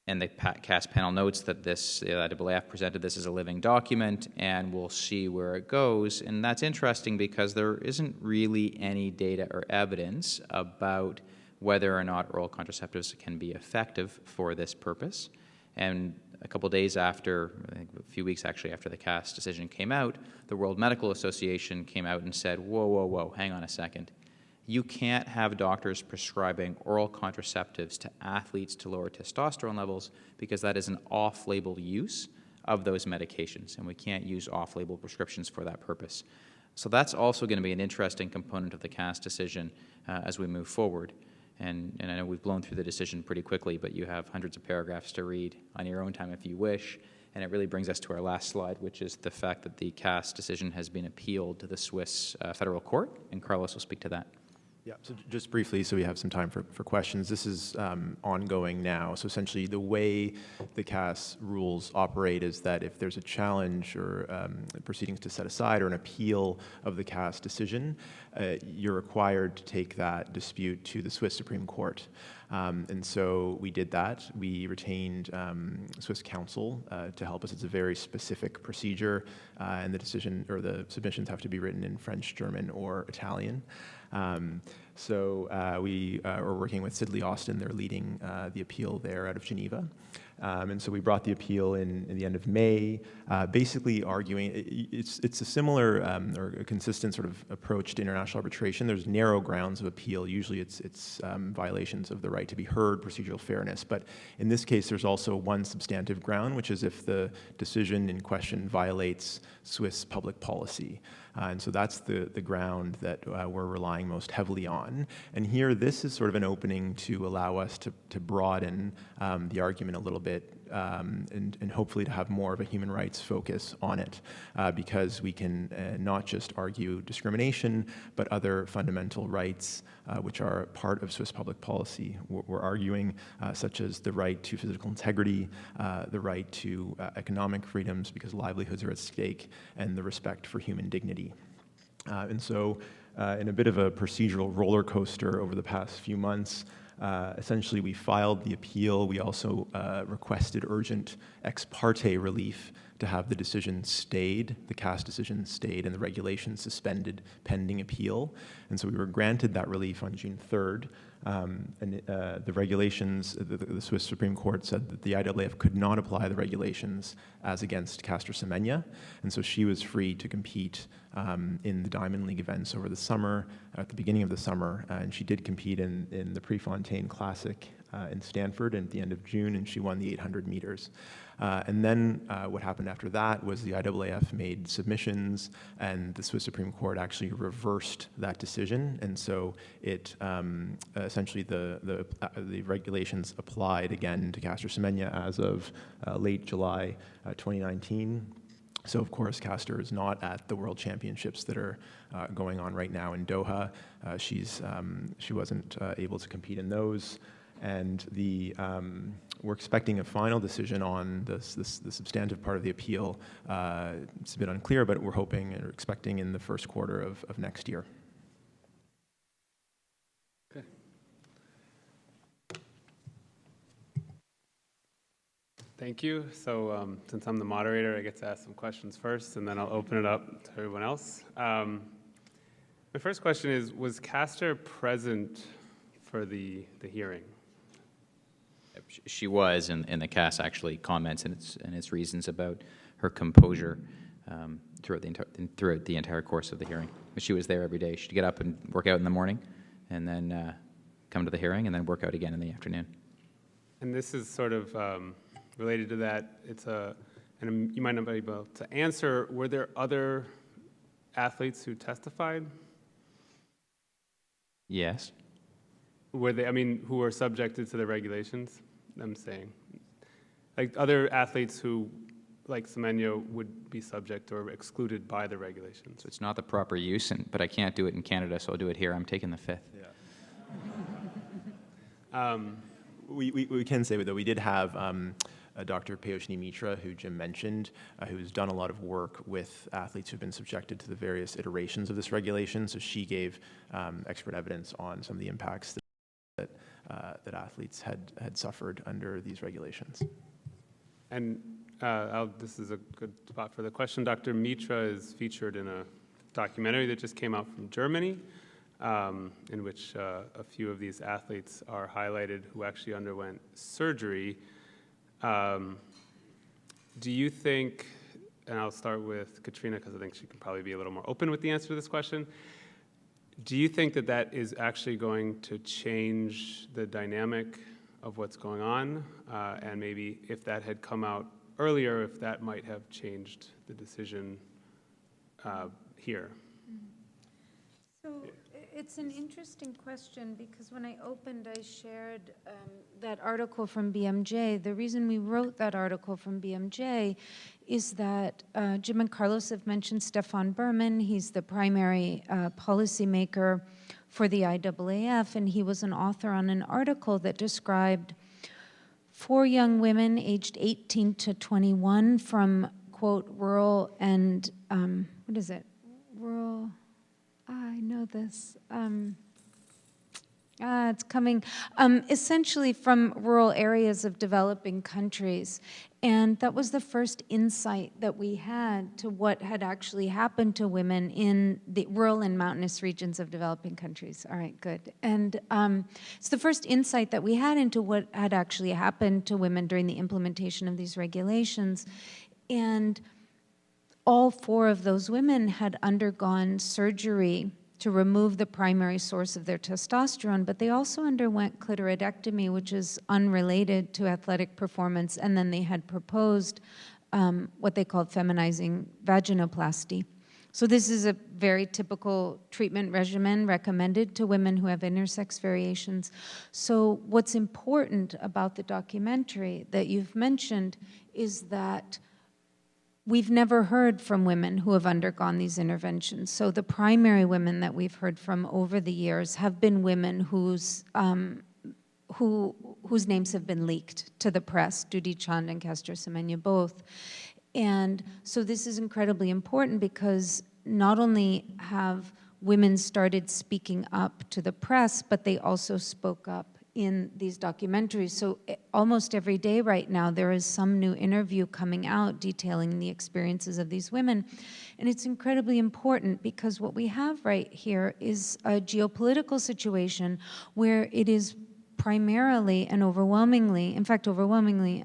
And the CAS panel notes that the IAAF presented this as a living document, and we'll see where it goes. And that's interesting because there isn't really any data or evidence about whether or not oral contraceptives can be effective for this purpose. And a couple days after, I think a few weeks actually after the CAS decision came out, the World Medical Association came out and said, whoa, hang on a second. You can't have doctors prescribing oral contraceptives to athletes to lower testosterone levels because that is an off-label use of those medications, and we can't use off-label prescriptions for that purpose. So that's also going to be an interesting component of the CAS decision as we move forward. And I know we've blown through the decision pretty quickly, but you have hundreds of paragraphs to read on your own time if you wish. And it really brings us to our last slide, which is the fact that the CAS decision has been appealed to the Swiss federal court, and Carlos will speak to that. Yeah, so just briefly, so we have some time for questions. This is ongoing now. So essentially the way the CAS rules operate is that if there's a challenge or proceedings to set aside or an appeal of the CAS decision, you're required to take that dispute to the Swiss Supreme Court. And so we did that. We retained Swiss counsel to help us. It's a very specific procedure, and the decision or the submissions have to be written in French, German, or Italian. So we are working with Sidley Austin. They're leading the appeal there out of Geneva. And so we brought the appeal in the end of May, basically arguing it's a similar or a consistent sort of approach to international arbitration. There's narrow grounds of appeal. Usually it's violations of the right to be heard, procedural fairness. But in this case, there's also one substantive ground, which is if the decision in question violates Swiss public policy. And so that's the ground that we're relying most heavily on. And here, this is sort of an opening to allow us to broaden the argument a little bit and hopefully to have more of a human rights focus on it because we can not just argue discrimination, but other fundamental rights which are part of Swiss public policy. We're arguing such as the right to physical integrity, the right to economic freedoms because livelihoods are at stake, and the respect for human dignity. And so in a bit of a procedural roller coaster over the past few months, essentially we filed the appeal. We also requested urgent ex parte relief to have the decision stayed, the CAS decision stayed, and the regulations suspended pending appeal. And so we were granted that relief on June 3rd. The regulations, the Swiss Supreme Court said that the IAAF could not apply the regulations as against Caster Semenya, and so she was free to compete in the Diamond League events over the summer, at the beginning of the summer, and she did compete in the Prefontaine Classic in Stanford at the end of June, and she won the 800 meters. And then what happened after that was the IAAF made submissions, and the Swiss Supreme Court actually reversed that decision, and so it essentially the regulations applied again to Caster Semenya as of late July 2019. So of course, Caster is not at the World Championships that are going on right now in Doha. She wasn't able to compete in those. And we're expecting a final decision on the substantive part of the appeal. It's a bit unclear, but we're hoping and expecting in the first quarter of next year. Okay. Thank you. So since I'm the moderator, I get to ask some questions first, and then I'll open it up to everyone else. My first question is, was Caster present for the hearing? She was, and the CAS actually comments and its reasons about her composure throughout the entire course of the hearing. But she was there every day. She'd get up and work out in the morning, and then come to the hearing, and then work out again in the afternoon. And this is sort of related to that. And you might not be able to answer. Were there other athletes who testified? Yes. Were they? I mean, who were subjected to the regulations? I'm saying, like other athletes who, like Semenya, would be subject or excluded by the regulations. So it's not the proper use, but I can't do it in Canada, so I'll do it here. I'm taking the fifth. Yeah. We can say, though, we did have Dr. Peyoshni Mitra, who Jim mentioned, who's done a lot of work with athletes who've been subjected to the various iterations of this regulation. So she gave expert evidence on some of the impacts that athletes had suffered under these regulations. And this is a good spot for the question. Dr. Mitra is featured in a documentary that just came out from Germany, in which a few of these athletes are highlighted who actually underwent surgery. Do you think, and I'll start with Katrina because I think she can probably be a little more open with the answer to this question, do you think that that is actually going to change the dynamic of what's going on? And maybe if that had come out earlier, if that might have changed the decision here? So it's an interesting question because when I opened, I shared that article from BMJ. The reason we wrote that article from BMJ is that Jim and Carlos have mentioned Stefan Berman. He's the primary policymaker for the IAAF, and he was an author on an article that described 4 young women aged 18 to 21 from, quote, rural and, what is it? Rural, I know this. It's coming, essentially from rural areas of developing countries. And that was the first insight that we had to what had actually happened to women in the rural and mountainous regions of developing countries. All right, good. And it's the first insight that we had into what had actually happened to women during the implementation of these regulations. And all 4 of those women had undergone surgery to remove the primary source of their testosterone, but they also underwent clitoridectomy, which is unrelated to athletic performance, and then they had proposed what they called feminizing vaginoplasty. So this is a very typical treatment regimen recommended to women who have intersex variations. So what's important about the documentary that you've mentioned is that we've never heard from women who have undergone these interventions. So the primary women that we've heard from over the years have been women whose names have been leaked to the press, Judy Shan and Caster Semenya both. And so this is incredibly important because not only have women started speaking up to the press, but they also spoke up in these documentaries. So almost every day right now, there is some new interview coming out detailing the experiences of these women. And it's incredibly important because what we have right here is a geopolitical situation where it is primarily and overwhelmingly, in fact, overwhelmingly,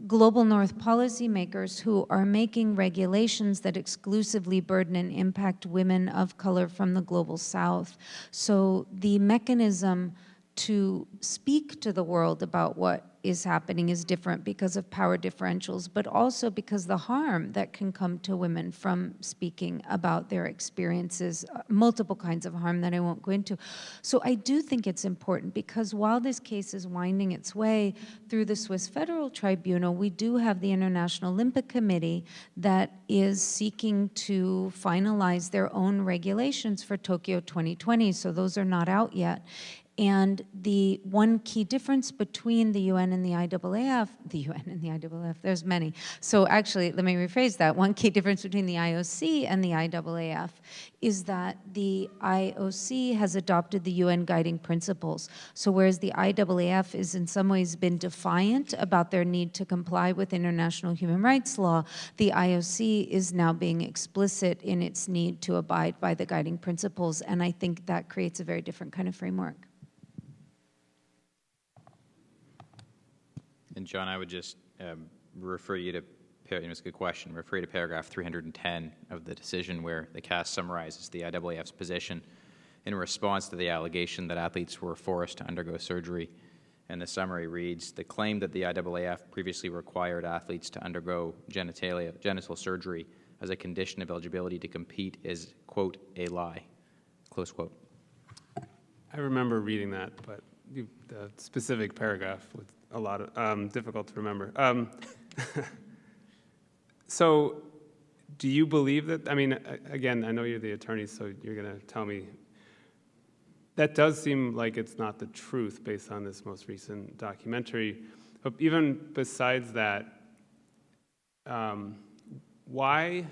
global north policymakers who are making regulations that exclusively burden and impact women of color from the global south. So the mechanism to speak to the world about what is happening is different because of power differentials, but also because the harm that can come to women from speaking about their experiences, multiple kinds of harm that I won't go into. So I do think it's important because while this case is winding its way through the Swiss Federal Tribunal, we do have the International Olympic Committee that is seeking to finalize their own regulations for Tokyo 2020, so those are not out yet. And the one key difference between the UN and the IAAF, there's many. So actually, let me rephrase that. One key difference between the IOC and the IAAF is that the IOC has adopted the UN guiding principles. So whereas the IAAF is in some ways been defiant about their need to comply with international human rights law, the IOC is now being explicit in its need to abide by the guiding principles. And I think that creates a very different kind of framework. And John, I would just refer you to, it's a good question, refer you to paragraph 310 of the decision where the CAS summarizes the IAAF's position in response to the allegation that athletes were forced to undergo surgery. And the summary reads, the claim that the IAAF previously required athletes to undergo genital surgery as a condition of eligibility to compete is, quote, a lie, close quote. I remember reading that, but the specific paragraph was a lot of difficult to remember. So do you believe that, I mean, again, I know you're the attorney, so you're going to tell me, that does seem like it's not the truth based on this most recent documentary. But even besides that, why,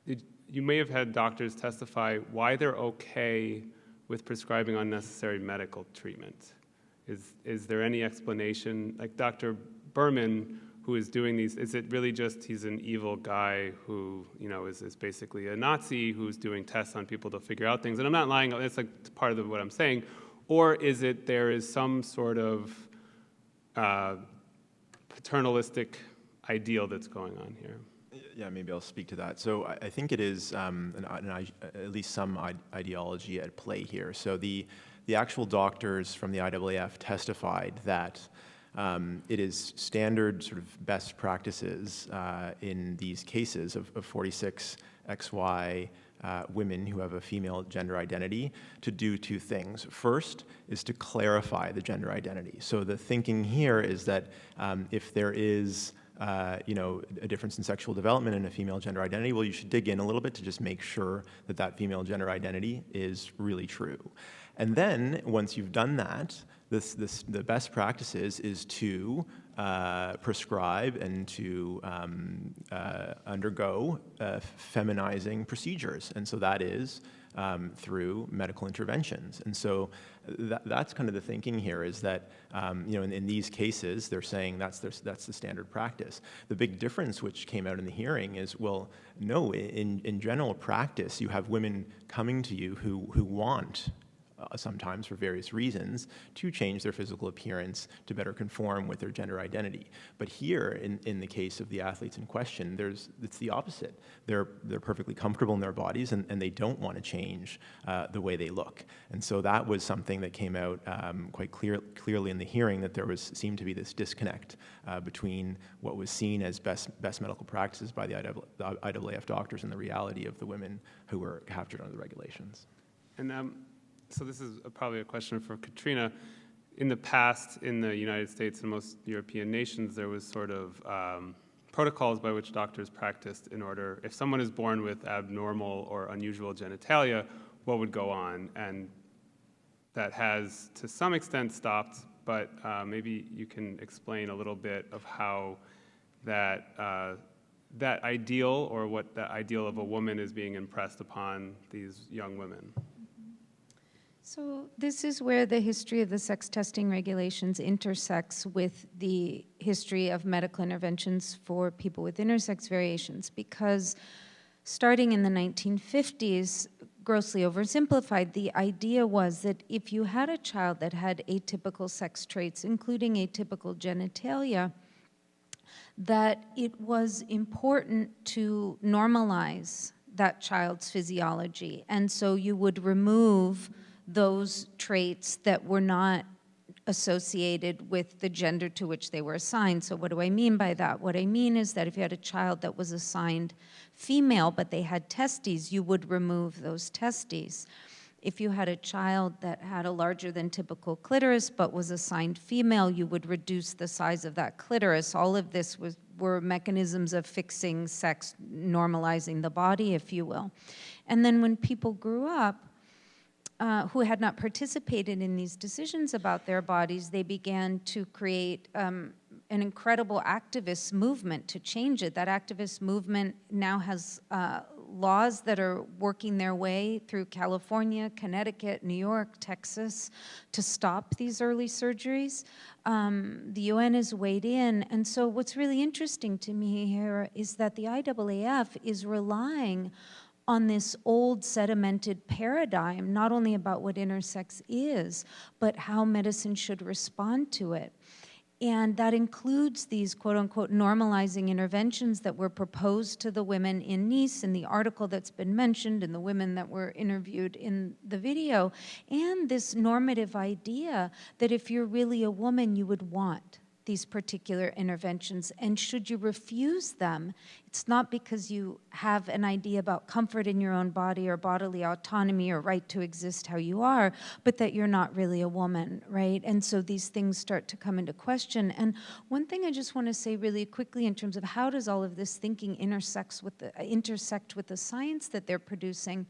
you may have had doctors testify why they're okay with prescribing unnecessary medical treatment. Is there any explanation? Like Dr. Berman, who is doing these, is it really just he's an evil guy who, you know, is basically a Nazi who's doing tests on people to figure out things? And I'm not lying, that's like part of what I'm saying. Or is it there is some sort of paternalistic ideal that's going on here? Yeah, maybe I'll speak to that. So I think it is at least some ideology at play here. So the actual doctors from the IAAF testified that it is standard sort of best practices in these cases of 46 XY women who have a female gender identity to do two things. First is to clarify the gender identity. So the thinking here is that if there is a difference in sexual development and a female gender identity, well, you should dig in a little bit to just make sure that that female gender identity is really true. And then once you've done that, the best practices is to prescribe and to undergo feminizing procedures. And so that is through medical interventions. And so that's kind of the thinking here is that, in these cases, they're saying that's the standard practice. The big difference which came out in the hearing is, well, no, in general practice, you have women coming to you who want, sometimes for various reasons, to change their physical appearance to better conform with their gender identity. But here, in the case of the athletes in question, it's the opposite. They're perfectly comfortable in their bodies, and they don't want to change the way they look. And so that was something that came out quite clearly in the hearing, that there seemed to be this disconnect between what was seen as best medical practices by the IAAF doctors and the reality of the women who were captured under the regulations. And so this is probably a question for Katrina. In the past, in the United States and most European nations, there was sort of protocols by which doctors practiced in order, if someone is born with abnormal or unusual genitalia, what would go on? And that has, to some extent, stopped, but maybe you can explain a little bit of how that ideal, or what the ideal of a woman is being impressed upon these young women. So this is where the history of the sex testing regulations intersects with the history of medical interventions for people with intersex variations, because starting in the 1950s, grossly oversimplified, the idea was that if you had a child that had atypical sex traits, including atypical genitalia, that it was important to normalize that child's physiology. And so you would remove those traits that were not associated with the gender to which they were assigned. So what do I mean by that? What I mean is that if you had a child that was assigned female but they had testes, you would remove those testes. If you had a child that had a larger than typical clitoris but was assigned female, you would reduce the size of that clitoris. All of this were mechanisms of fixing sex, normalizing the body, if you will. And then when people grew up, who had not participated in these decisions about their bodies, they began to create an incredible activist movement to change it. That activist movement now has laws that are working their way through California, Connecticut, New York, Texas to stop these early surgeries. The UN has weighed in. And so what's really interesting to me here is that the IAAF is relying on this old sedimented paradigm, not only about what intersex is, but how medicine should respond to it. And that includes these quote-unquote normalizing interventions that were proposed to the women in Nice, in the article that's been mentioned, and the women that were interviewed in the video, and this normative idea that if you're really a woman, you would want these particular interventions. And should you refuse them, it's not because you have an idea about comfort in your own body or bodily autonomy or right to exist how you are, but that you're not really a woman, right? And so these things start to come into question. And one thing I just want to say really quickly in terms of how does all of this thinking intersect with the science that they're producing,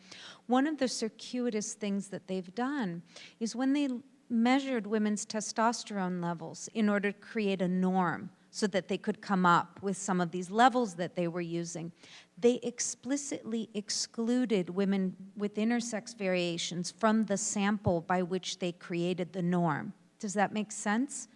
one of the circuitous things that they've done is when they measured women's testosterone levels in order to create a norm so that they could come up with some of these levels that they were using, they explicitly excluded women with intersex variations from the sample by which they created the norm. Does that make sense?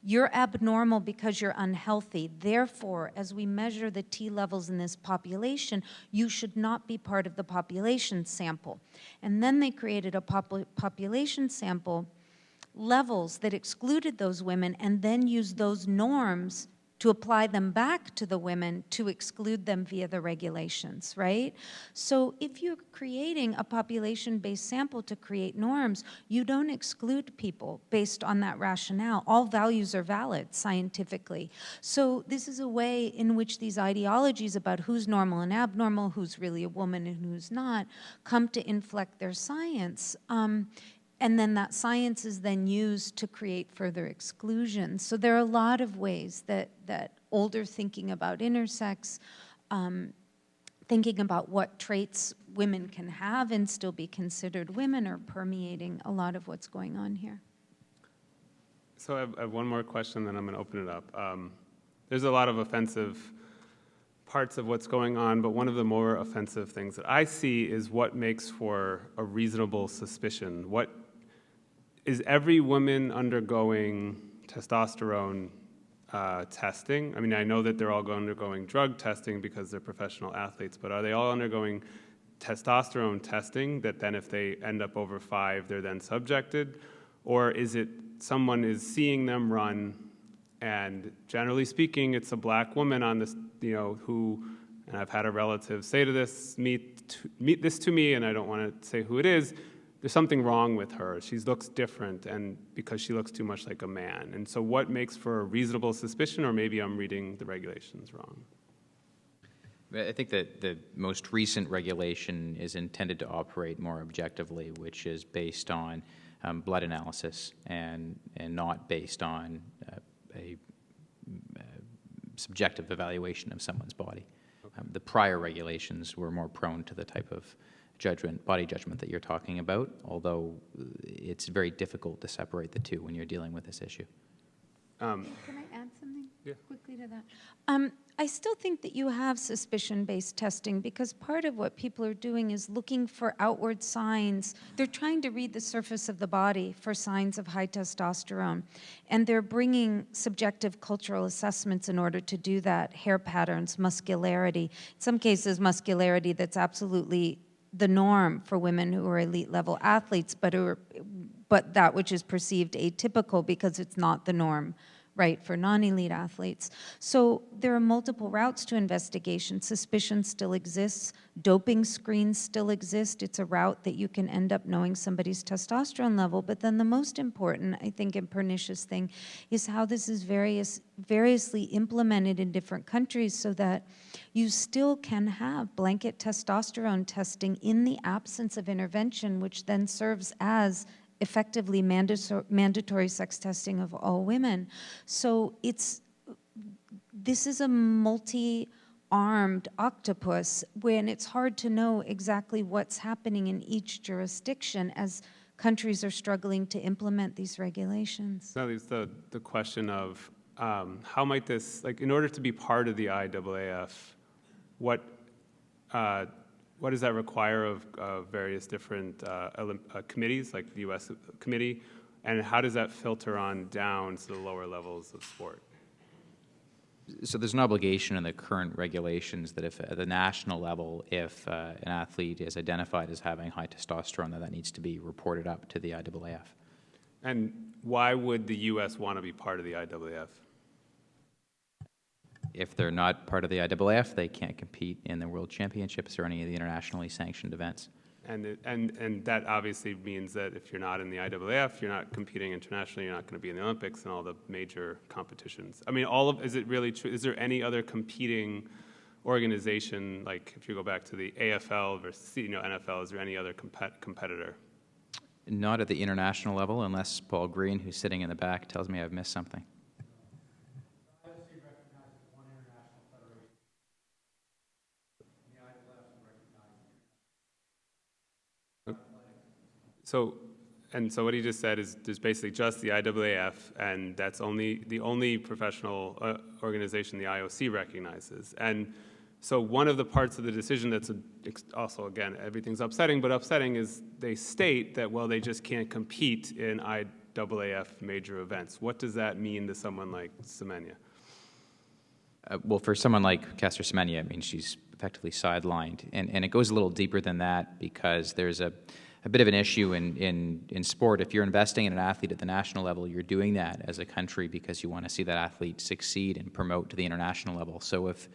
You're abnormal because you're unhealthy. Therefore, as we measure the T levels in this population, you should not be part of the population sample. And then they created a population sample levels that excluded those women and then used those norms to apply them back to the women to exclude them via the regulations, right? So if you're creating a population-based sample to create norms, you don't exclude people based on that rationale. All values are valid scientifically. So this is a way in which these ideologies about who's normal and abnormal, who's really a woman and who's not, come to inflect their science. And then that science is then used to create further exclusion. So there are a lot of ways that older thinking about intersex, thinking about what traits women can have and still be considered women are permeating a lot of what's going on here. So I have one more question, then I'm going to open it up. There's a lot of offensive parts of what's going on, but one of the more offensive things that I see is what makes for a reasonable suspicion. What is every woman undergoing testosterone testing? I mean, I know that they're all undergoing drug testing because they're professional athletes, but are they all undergoing testosterone testing that then if they end up over 5, they're then subjected? Or is it someone is seeing them run, and generally speaking, it's a black woman on this, who, and I've had a relative say to this, meet this to me, and I don't want to say who it is, there's something wrong with her. She looks different, and because she looks too much like a man. And so what makes for a reasonable suspicion, or maybe I'm reading the regulations wrong? I think that the most recent regulation is intended to operate more objectively, which is based on blood analysis and not based on a subjective evaluation of someone's body. Okay. The prior regulations were more prone to the type of body judgment that you're talking about, although it's very difficult to separate the two when you're dealing with this issue. Can I add something quickly to that? I still think that you have suspicion-based testing because part of what people are doing is looking for outward signs. They're trying to read the surface of the body for signs of high testosterone, and they're bringing subjective cultural assessments in order to do that. Hair patterns, muscularity. In some cases, muscularity that's absolutely the norm for women who are elite-level athletes, but that which is perceived atypical because it's not the norm, right, for non-elite athletes. So there are multiple routes to investigation. Suspicion still exists. Doping screens still exist. It's a route that you can end up knowing somebody's testosterone level. But then the most important, I think, and pernicious thing is how this is variously implemented in different countries so that you still can have blanket testosterone testing in the absence of intervention, which then serves as effectively mandatory sex testing of all women. So this is a multi-armed octopus when it's hard to know exactly what's happening in each jurisdiction as countries are struggling to implement these regulations. So it's the question of how might this, like, in order to be part of the IAAF, what does that require of various different committees, like the U.S. committee, and how does that filter on down to the lower levels of sport? So there's an obligation in the current regulations that if at the national level, if an athlete is identified as having high testosterone, that needs to be reported up to the IAAF. And why would the U.S. want to be part of the IAAF? If they're not part of the IAAF, they can't compete in the World Championships or any of the internationally sanctioned events. And that obviously means that if you're not in the IAAF, you're not competing internationally, you're not going to be in the Olympics and all the major competitions. I mean, is it really true? Is there any other competing organization, like if you go back to the AFL versus NFL, is there any other competitor? Not at the international level, unless Paul Green, who's sitting in the back, tells me I've missed something. So what he just said is there's basically just the IAAF, and that's the only professional organization the IOC recognizes. And so one of the parts of the decision that's also, again, everything's upsetting, but upsetting is they state that, well, they just can't compete in IAAF major events. What does that mean to someone like Semenya? Well, for someone like Caster Semenya, I mean, she's effectively sidelined. And it goes a little deeper than that because there's a bit of an issue in sport. If you're investing in an athlete at the national level, you're doing that as a country because you want to see that athlete succeed and promote to the international level. So if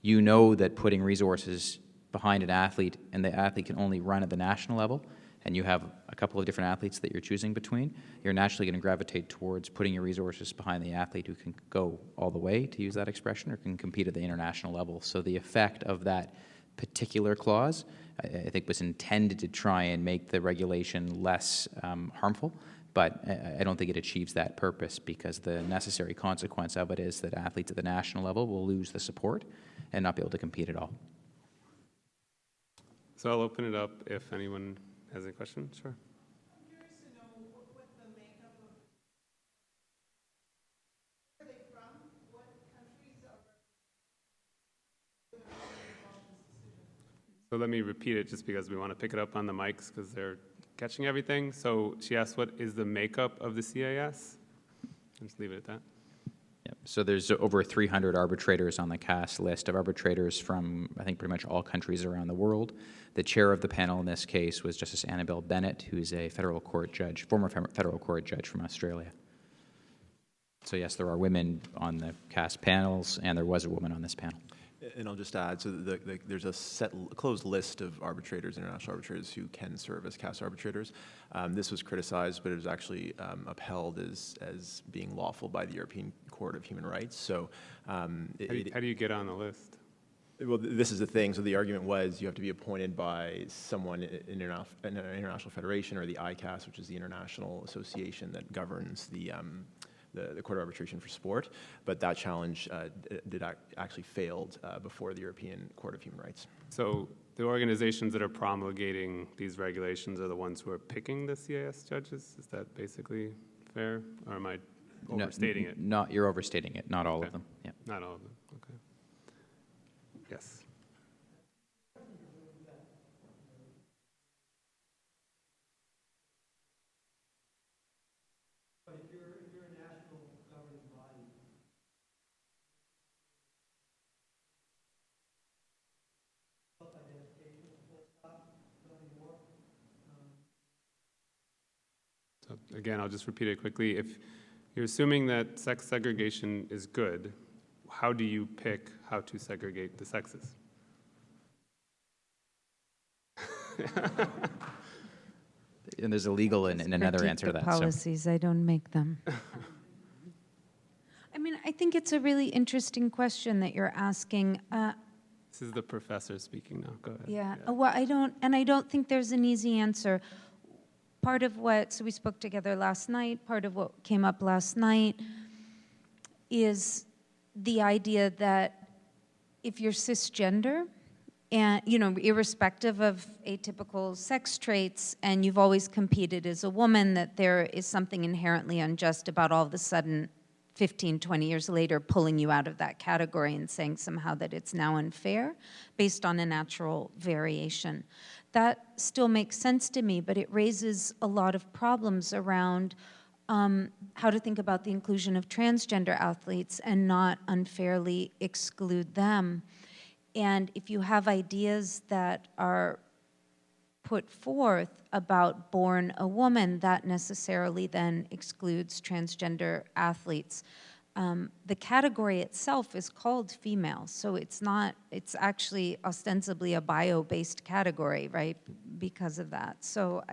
you know that putting resources behind an athlete and the athlete can only run at the national level, and you have a couple of different athletes that you're choosing between, you're naturally going to gravitate towards putting your resources behind the athlete who can go all the way, to use that expression, or can compete at the international level. So the effect of that particular clause, I think, was intended to try and make the regulation less harmful, but I don't think it achieves that purpose because the necessary consequence of it is that athletes at the national level will lose the support and not be able to compete at all. So I'll open it up if anyone has any questions. Sure. I'm curious to know what the makeup of, where are they from? What countries are involved in this decision? So let me repeat it just because we want to pick it up on the mics because they're catching everything. So she asked, what is the makeup of the CAS? I'll just leave it at that. Yep. So there's over 300 arbitrators on the CAS list of arbitrators from, I think, pretty much all countries around the world. The chair of the panel in this case was Justice Annabelle Bennett, who's a federal court judge, former federal court judge from Australia. So yes, there are women on the CAS panels, and there was a woman on this panel. And I'll just add, so there's a closed list of arbitrators, international arbitrators, who can serve as CAS arbitrators. This was criticized, but it was actually upheld as being lawful by the European Court of Human Rights. So, How do you get on the list? Well, this is the thing. So the argument was you have to be appointed by someone in an international federation, or the ICAS, which is the international association that governs the Court of Arbitration for Sport, but that challenge actually failed before the European Court of Human Rights. So the organizations that are promulgating these regulations are the ones who are picking the CAS judges? Is that basically fair, or am I overstating it? You're overstating it, not all of them. Yeah. Not all of them, okay. Yes. But if you're a national governing body, self-identification, full stop, nothing more. So again, I'll just repeat it quickly. If you're assuming that sex segregation is good, how do you pick how to segregate the sexes? And there's a legal and another Critique answer to the that. So. policies, I don't make them. I mean, I think it's a really interesting question that you're asking. This is the professor speaking now. Go ahead. Yeah. Well, I don't think there's an easy answer. Part of what, so we spoke together last night, part of what came up last night is the idea that if you're cisgender, and, you know, irrespective of atypical sex traits, and you've always competed as a woman, that there is something inherently unjust about all of a sudden 15, 20 years later, pulling you out of that category and saying somehow that it's now unfair based on a natural variation. That still makes sense to me, but it raises a lot of problems around how to think about the inclusion of transgender athletes and not unfairly exclude them. And if you have ideas that are put forth about born a woman, that necessarily then excludes transgender athletes. The category itself is called female, so it's actually ostensibly a bio-based category, right, because of that. So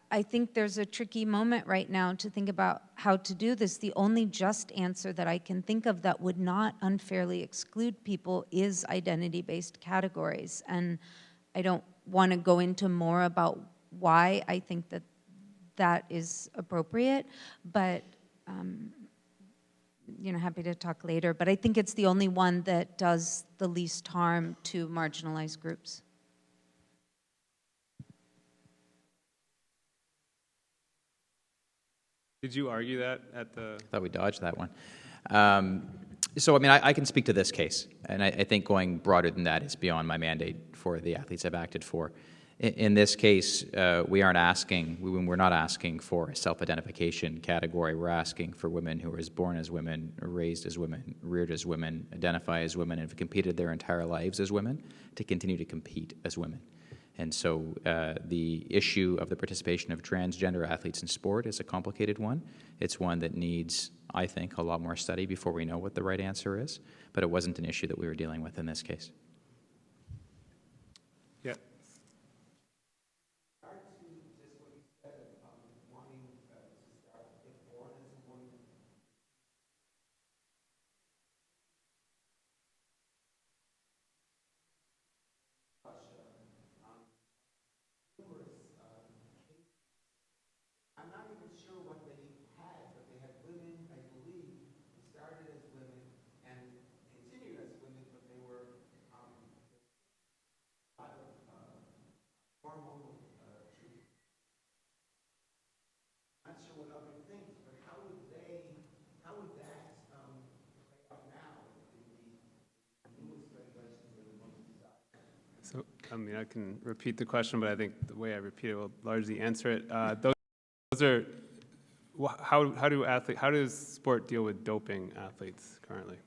I think there's a tricky moment right now to think about how to do this. The only just answer that I can think of that would not unfairly exclude people is identity-based categories. And I don't want to go into more about why I think that that is appropriate, but you know, happy to talk later. But I think it's the only one that does the least harm to marginalized groups. Did you argue that at the... I thought we dodged that one. So, I mean, I can speak to this case, and I think going broader than that is beyond my mandate for the athletes I've acted for. In this case, we're not asking for a self-identification category. We're asking for women who were born as women, raised as women, reared as women, identify as women, and have competed their entire lives as women to continue to compete as women. And so the issue of the participation of transgender athletes in sport is a complicated one. It's one that needs, I think, a lot more study before we know what the right answer is. But it wasn't an issue that we were dealing with in this case. Yeah. I'm not even sure what they had, but they had women, I believe, who started as women and continued as women, but they were a lot of hormonal treatment. Not sure what other things, but how would that play out now in the newest regulations that are going to decide? So, I mean, I can repeat the question, but I think the way I repeat it will largely answer it. Those are, how does sport deal with doping athletes currently?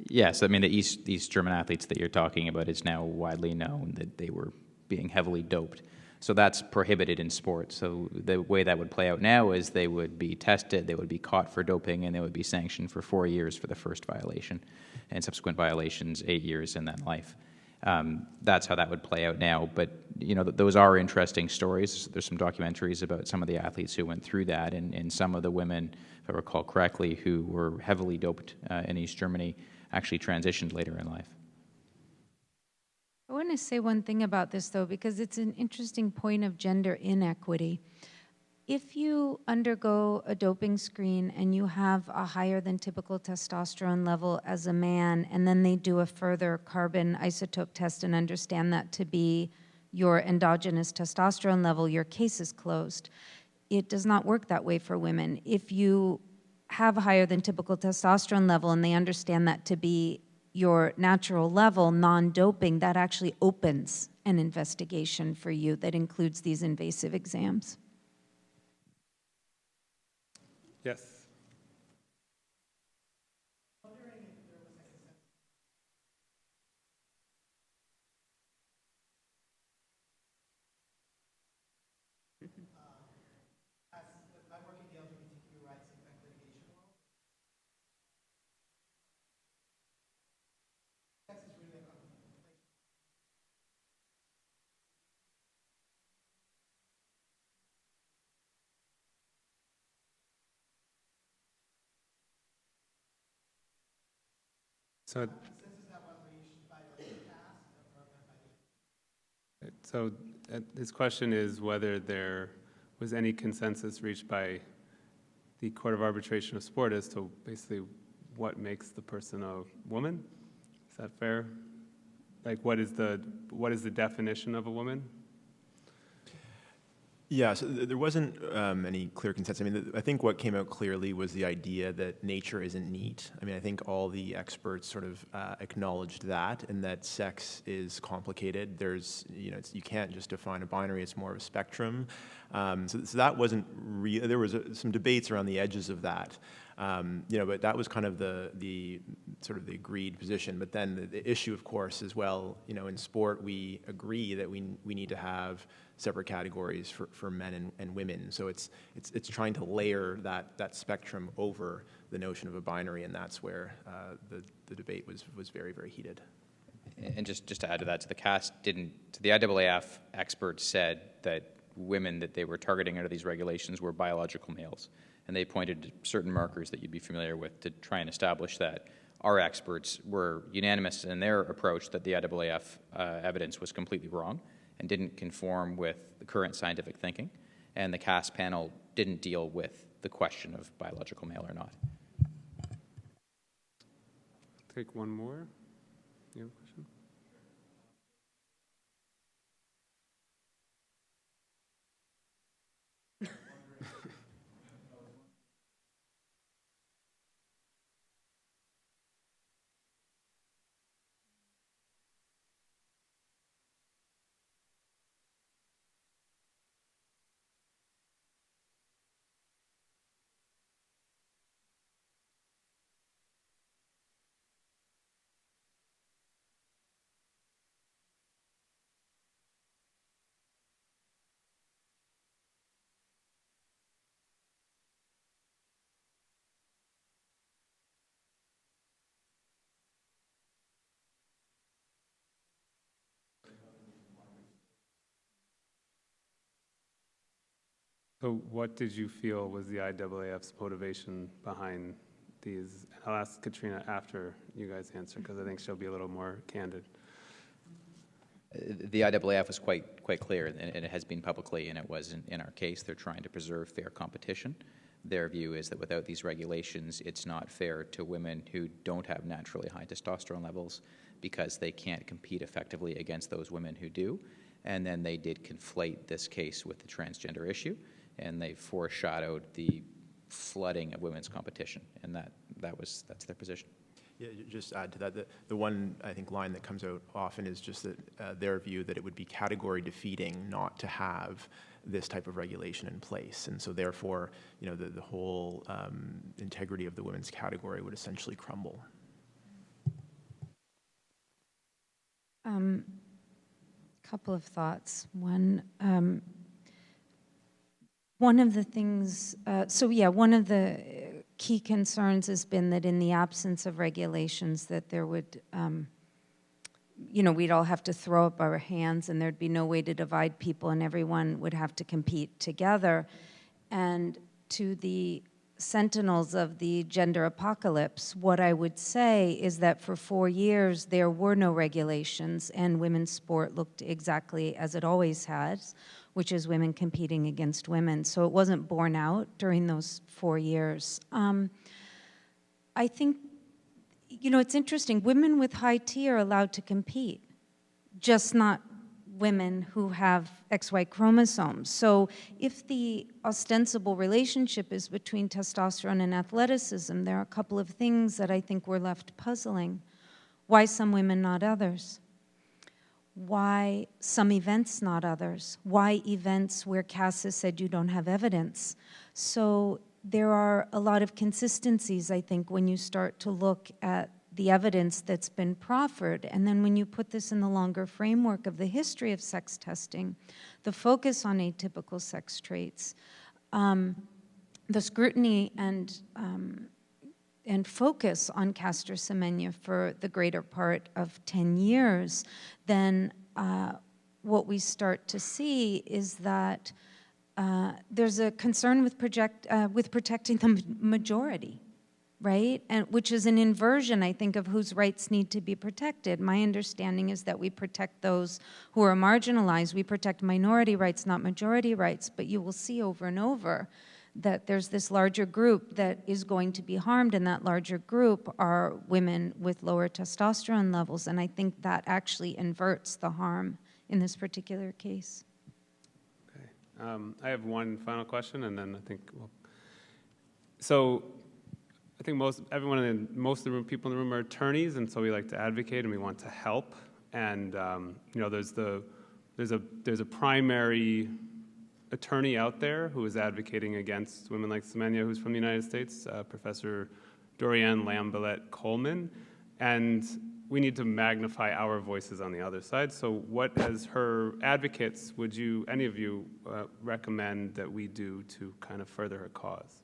Yes, I mean, the East German athletes that you're talking about, it's now widely known that they were being heavily doped. So that's prohibited in sport. So the way that would play out now is they would be tested, they would be caught for doping, and they would be sanctioned for 4 years for the first violation, and subsequent violations 8 years in that life. That's how that would play out now. But, you know, those are interesting stories. There's some documentaries about some of the athletes who went through that, and some of the women, if I recall correctly, who were heavily doped in East Germany actually transitioned later in life. I want to say one thing about this, though, because it's an interesting point of gender inequity. If you undergo a doping screen and you have a higher than typical testosterone level as a man, and then they do a further carbon isotope test and understand that to be your endogenous testosterone level, your case is closed. It does not work that way for women. If you have a higher than typical testosterone level and they understand that to be your natural level, non-doping, that actually opens an investigation for you that includes these invasive exams. Yes. I work in the LGBTQ rights and litigation world. Sex is really a conversation. So, his question is whether there was any consensus reached by the Court of Arbitration of Sport as to basically what makes the person a woman. Is that fair? Like, what is the definition of a woman? Yeah, so there wasn't any clear consensus. I mean, I think what came out clearly was the idea that nature isn't neat. I mean, I think all the experts sort of acknowledged that, and that sex is complicated. There's, you can't just define a binary, it's more of a spectrum. So that wasn't real. There was some debates around the edges of that. But that was kind of the sort of the agreed position. But then the issue, of course, is, well, in sport, we agree that we need to have separate categories for men and women. So it's trying to layer that spectrum over the notion of a binary, and that's where the debate was very, very heated. And just to add to that, so the IAAF experts said that women that they were targeting under these regulations were biological males. And they pointed to certain markers that you'd be familiar with to try and establish that. Our experts were unanimous in their approach that the IAAF evidence was completely wrong and didn't conform with the current scientific thinking. And the CAS panel didn't deal with the question of biological male or not. Take one more. You have a question? So what did you feel was the IAAF's motivation behind these? I'll ask Katrina after you guys answer, because I think she'll be a little more candid. The IAAF was quite clear, and it has been publicly, and it was in our case. They're trying to preserve fair competition. Their view is that without these regulations, it's not fair to women who don't have naturally high testosterone levels because they can't compete effectively against those women who do. And then they did conflate this case with the transgender issue, and they foreshadowed the flooding of women's competition, and that's their position. Yeah, just add to that, the one, I think, line that comes out often is just that their view that it would be category defeating not to have this type of regulation in place. And so therefore, the whole integrity of the women's category would essentially crumble. Couple of thoughts. One of the things, one of the key concerns has been that in the absence of regulations that there would, we'd all have to throw up our hands and there'd be no way to divide people and everyone would have to compete together. And to the sentinels of the gender apocalypse, what I would say is that for 4 years there were no regulations and women's sport looked exactly as it always has, which is women competing against women. So it wasn't borne out during those 4 years. I think, it's interesting. Women with high T are allowed to compete, just not women who have XY chromosomes. So if the ostensible relationship is between testosterone and athleticism, there are a couple of things that I think were left puzzling. Why some women, not others? Why some events, not others? Why events where CASA said you don't have evidence? So there are a lot of consistencies, I think, when you start to look at the evidence that's been proffered. And then when you put this in the longer framework of the history of sex testing, the focus on atypical sex traits, the scrutiny and focus on Caster Semenya for the greater part of 10 years, then what we start to see is that there's a concern with protecting the majority, right? And which is an inversion, I think, of whose rights need to be protected. My understanding is that we protect those who are marginalized. We protect minority rights, not majority rights. But you will see over and over that there's this larger group that is going to be harmed, and that larger group are women with lower testosterone levels. And I think that actually inverts the harm in this particular case. Okay. I have one final question, and then I think so I think most of the room, people in the room are attorneys, and so we like to advocate and we want to help. And there's a primary attorney out there who is advocating against women like Semenya, who's from the United States, Professor Doriane Lambalette-Coleman, and we need to magnify our voices on the other side. So what, as her advocates, would any of you recommend that we do to kind of further her cause?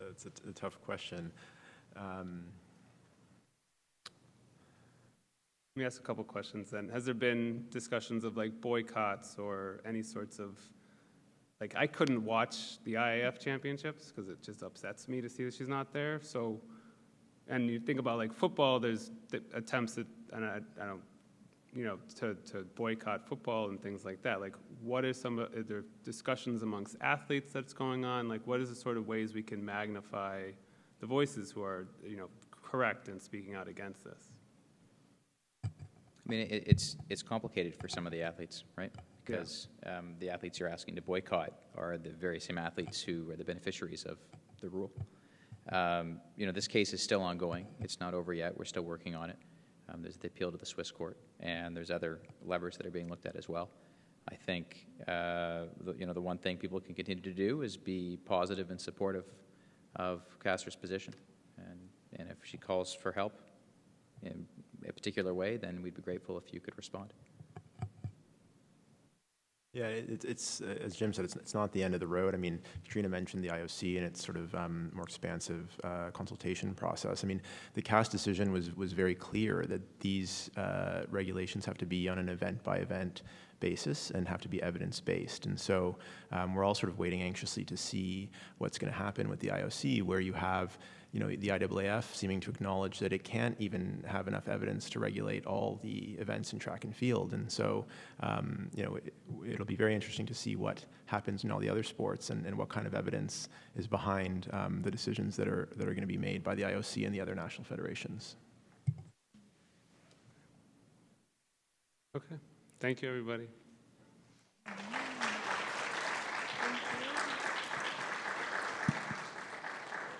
It's a tough question. Let me ask a couple questions then. Has there been discussions of like boycotts or any sorts of, like I couldn't watch the IAAF championships because it just upsets me to see that she's not there. So, and you think about like football, there's attempts at, and I don't, to boycott football and things like that. Like what are are there discussions amongst athletes that's going on? Like what is the sort of ways we can magnify the voices who are, correct in speaking out against this? I mean, it's complicated for some of the athletes, right? Because the athletes you're asking to boycott are the very same athletes who are the beneficiaries of the rule. This case is still ongoing. It's not over yet. We're still working on it. There's the appeal to the Swiss court, and there's other levers that are being looked at as well. I think the one thing people can continue to do is be positive and supportive of Caster's position, and if she calls for help in a particular way, then we'd be grateful if you could respond. Yeah, it's as Jim said, it's not the end of the road. I mean, Katrina mentioned the IOC and its sort of more expansive consultation process. I mean, the CAS decision was very clear that these regulations have to be on an event-by-event basis and have to be evidence-based. And so we're all sort of waiting anxiously to see what's going to happen with the IOC, where you have the IAAF seeming to acknowledge that it can't even have enough evidence to regulate all the events in track and field. And so, it'll be very interesting to see what happens in all the other sports and what kind of evidence is behind the decisions that are going to be made by the IOC and the other national federations. Okay. Thank you, everybody.